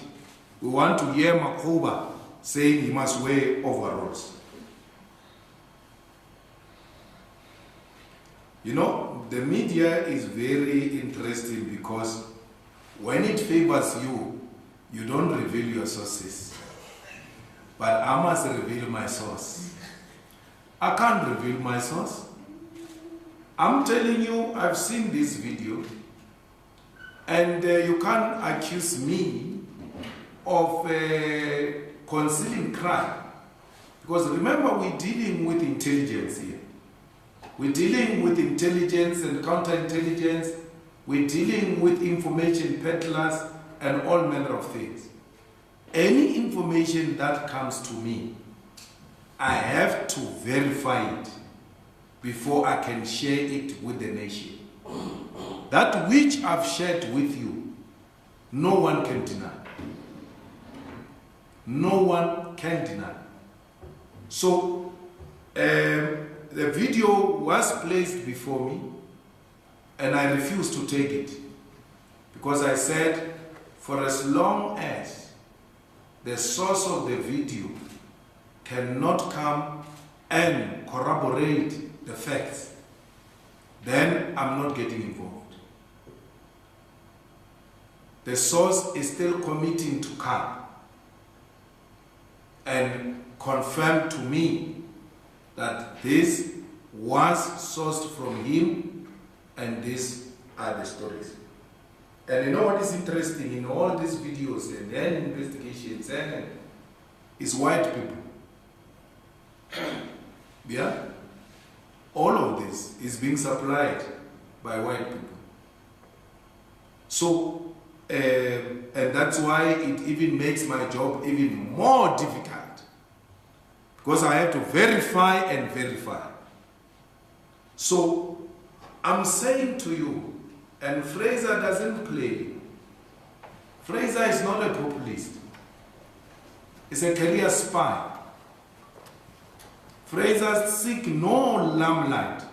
We want to hear Makhuba saying he must wear overalls. You know, the media is very interesting because when it favors you, you don't reveal your sources. But I must reveal my source. I can't reveal my source. I'm telling you, I've seen this video, and you can't accuse me of concealing crime. Because remember, we're dealing with intelligence here. We're dealing with intelligence and counterintelligence. We're dealing with information peddlers and all manner of things. Any information that comes to me, I have to verify it before I can share it with the nation. That which I've shared with you, no one can deny. No one can deny. So, the video was placed before me, and I refused to take it because I said, for as long as the source of the video cannot come and corroborate the facts, then I'm not getting involved. The source is still committing to come and confirm to me that this was sourced from him and these are the stories. And you know what is interesting in all these videos and investigations is white people. Yeah? All of this is being supplied by white people. So, and that's why it even makes my job even more difficult. Because I have to verify and verify. So, I'm saying to you, and Fraser doesn't play. Fraser is not a populist. He's a career spy. Fraser seeks no limelight.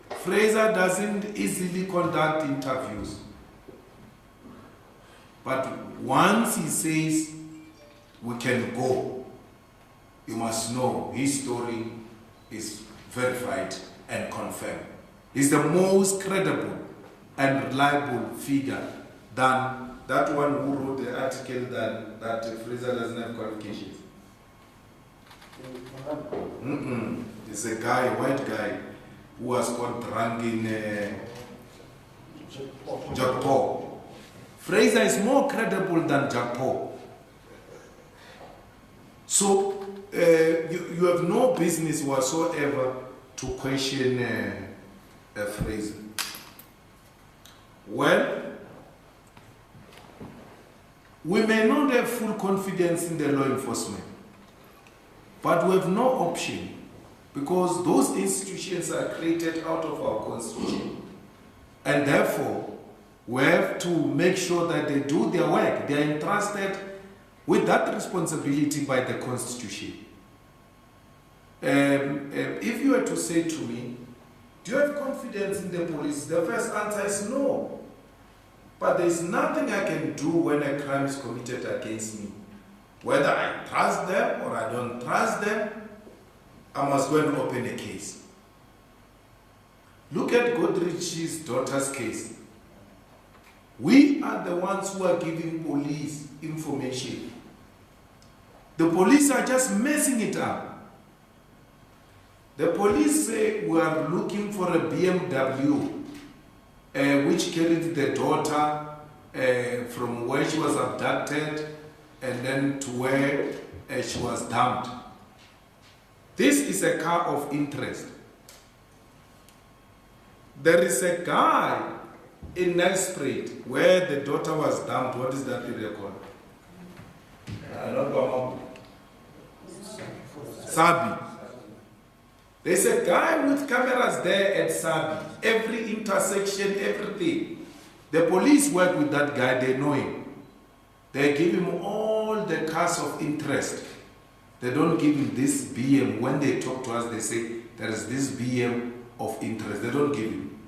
Fraser doesn't easily conduct interviews. But once he says, we can go, you must know his story is verified and confirmed. He's the most credible and reliable figure than that one who wrote the article that Fraser doesn't have qualifications. It's a guy, a white guy, who was caught drunk in Jack Paul. Fraser is more credible than Jack Paul. So you have no business whatsoever to question Fraser. Well, we may not have full confidence in the law enforcement, but we have no option because those institutions are created out of our constitution. And therefore, we have to make sure that they do their work. They are entrusted with that responsibility by the constitution. If you were to say to me, do you have confidence in the police? The first answer is no. But there is nothing I can do when a crime is committed against me. Whether I trust them or I don't trust them, I must go and open a case. Look at Godrich's daughter's case. We are the ones who are giving police information. The police are just messing it up. The police say we are looking for a BMW which carried the daughter from where she was abducted and then to where she was dumped. This is a car of interest. There is a guy in Nelspruit where the daughter was dumped. What is that area called? I don't know. Sabi. There's a guy with cameras there at Sabi. Every intersection, everything. The police work with that guy, they know him. They give him all the cars of interest. They don't give him this BM. When they talk to us, they say, there is this BM of interest. They don't give him.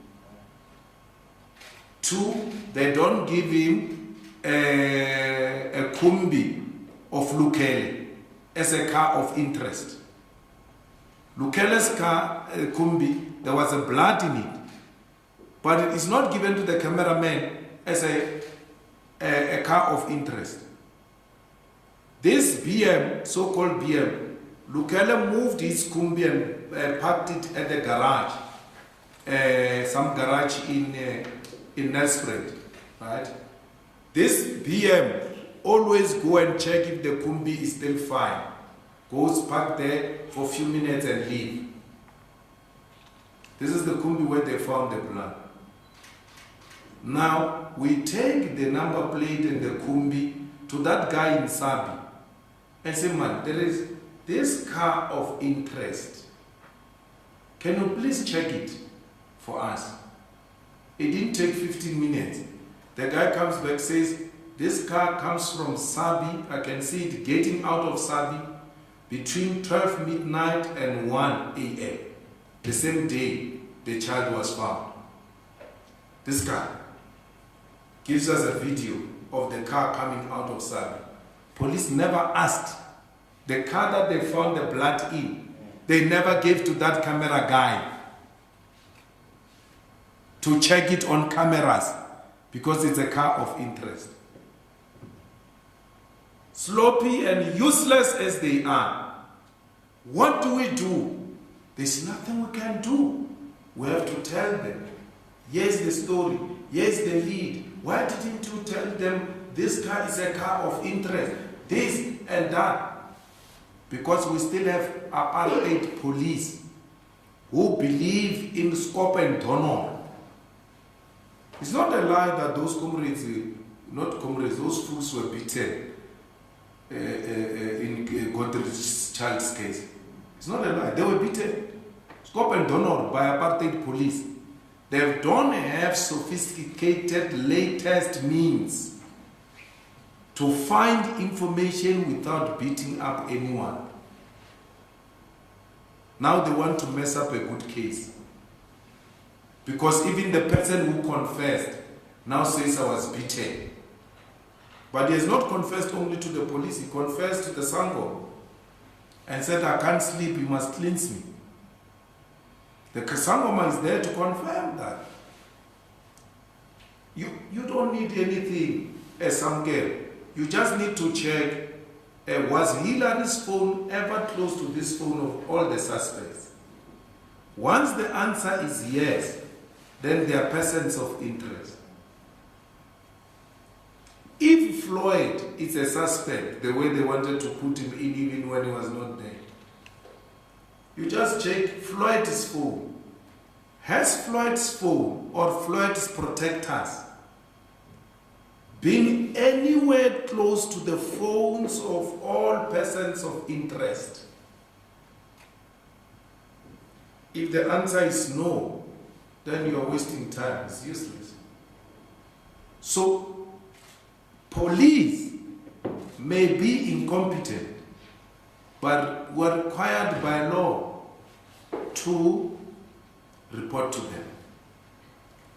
2, they don't give him a Kumbi of Lukele as a car of interest. Lukele's car, Kumbi, there was a blood in it. But it is not given to the cameraman as a car of interest. This BM, so-called BM, Lukele moved his Kumbi and parked it at the garage. some garage in Nelspruit, right? This BM always go and check if the kumbi is still fine. Goes park there for a few minutes and leave. This is the kumbi where they found the blood. Now, we take the number plate and the kumbi to that guy in Sabi and say, man, there is this car of interest. Can you please check it for us? It didn't take 15 minutes. The guy comes back, says, this car comes from Sabi. I can see it getting out of Sabi between 12 midnight and 1 a.m. The same day the child was found. This guy gives us a video of the car coming out of Sabi. Police never asked. The car that they found the blood in, they never gave to that camera guy to check it on cameras because it's a car of interest. Sloppy and useless as they are, what do? There's nothing we can do. We have to tell them, here's the story, here's the lead. Why didn't you tell them this car is a car of interest, this and that? Because we still have apartheid police who believe in scope and donor. It's not a lie that those comrades, those fools were beaten in Godred's child's case. It's not a lie, they were beaten. Scope and donor by apartheid police. They don't have sophisticated latest means to find information without beating up anyone. Now they want to mess up a good case. Because even the person who confessed now says I was beaten. But he has not confessed only to the police, he confessed to the Sango and said, I can't sleep, you must cleanse me. The Sangoma is there to confirm that. You don't need anything as some girl. You just need to check, was Hillary's phone ever close to this phone of all the suspects? Once the answer is yes, then they are persons of interest. If Floyd is a suspect, the way they wanted to put him in even when he was not there, you just check Floyd's phone. Has Floyd's phone or Floyd's protectors been anywhere close to the phones of all persons of interest? If the answer is no, then you are wasting time, it's useless. So, police may be incompetent, but were required by law to report to them.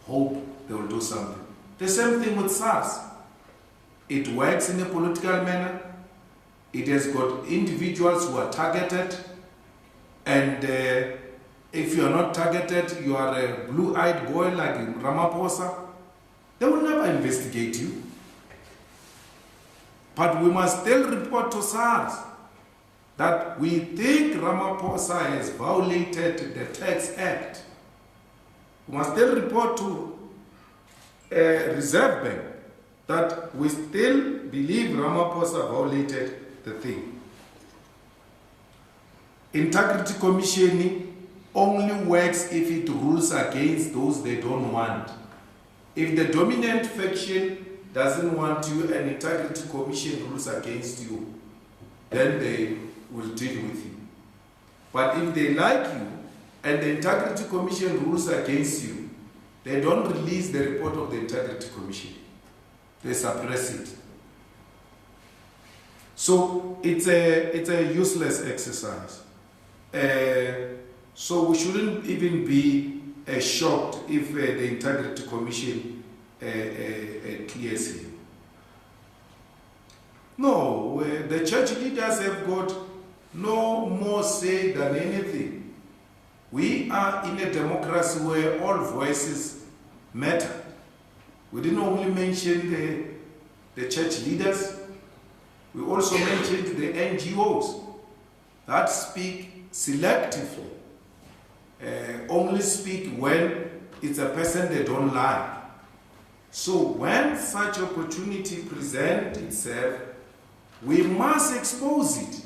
Hope they will do something. The same thing with SARS. It works in a political manner. It has got individuals who are targeted, and if you are not targeted, you are a blue-eyed boy like in Ramaphosa, they will never investigate you. But we must still report to SARS that we think Ramaphosa has violated the Tax Act. We must still report to Reserve Bank that we still believe Ramaphosa violated the thing. Integrity Commission only works if it rules against those they don't want. If the dominant faction doesn't want you and Integrity Commission rules against you, then they will deal with you. But if they like you and the Integrity Commission rules against you, they don't release the report of the Integrity Commission. They suppress it. So it's a useless exercise. So we shouldn't even be shocked if the Integrity Commission clears him. No, the church leaders have got no more say than anything. We are in a democracy where all voices matter. We didn't only mention the church leaders, we also mentioned the NGOs that speak selectively only speak when it's a person they don't like. So when such opportunity presents itself, we must expose it.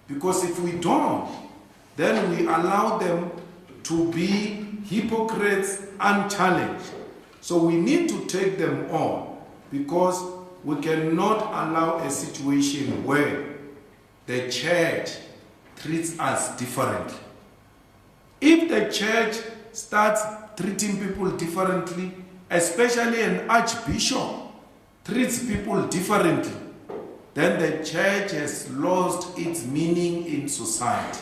Because if we don't, then we allow them to be hypocrites unchallenged. So we need to take them on, because we cannot allow a situation where the church treats us differently. If the church starts treating people differently, especially an archbishop treats people differently, then the church has lost its meaning in society.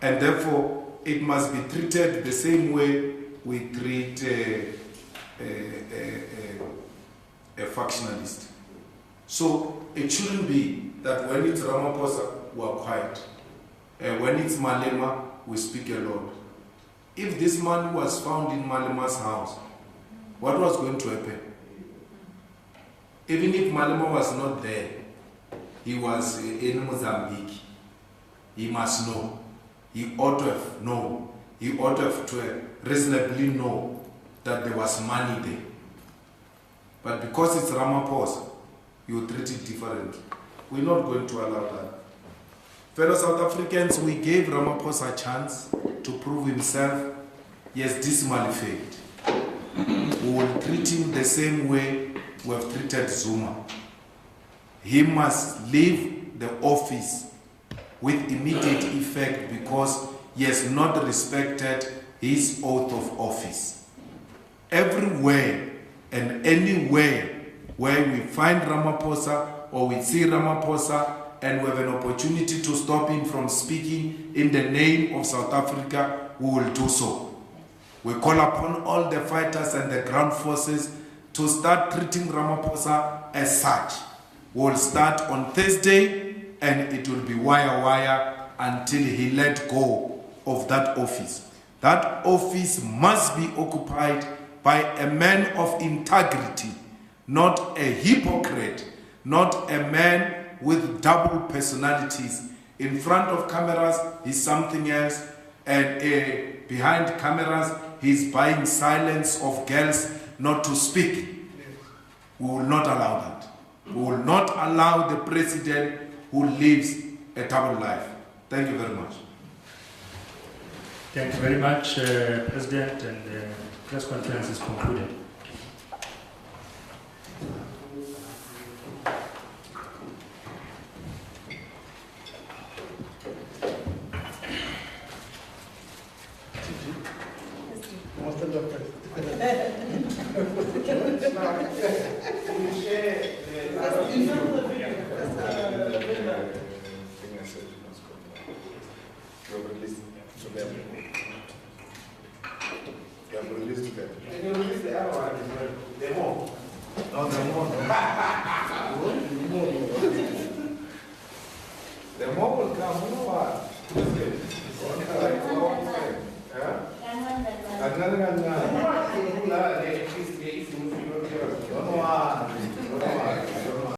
And therefore, it must be treated the same way we treat a factionalist. So it shouldn't be that when it's Ramaphosa, we are quiet. When it's Malema, we speak a lot. If this man was found in Malema's house, what was going to happen? Even if Malema was not there, he was in Mozambique, he must know. He ought to have known. He ought to have reasonably know that there was money there. But because it's Ramaphosa, you treat it differently. We're not going to allow that. Fellow South Africans, we gave Ramaphosa a chance to prove himself. He has dismally failed. We will treat him the same way we have treated Zuma. He must leave the office with immediate effect because he has not respected his oath of office. Everywhere and anywhere where we find Ramaphosa or we see Ramaphosa and we have an opportunity to stop him from speaking in the name of South Africa, we will do so. We call upon all the fighters and the ground forces to start treating Ramaphosa as such. We will start on Thursday and it will be wire until he let go of that office. That office must be occupied by a man of integrity, not a hypocrite, not a man with double personalities. In front of cameras, he's something else, and behind cameras, he's buying silence of girls not to speak. We will not allow that. We will not allow the president who lives a double life. Thank you very much. Thank you very much, President, and the press conference is concluded. Don't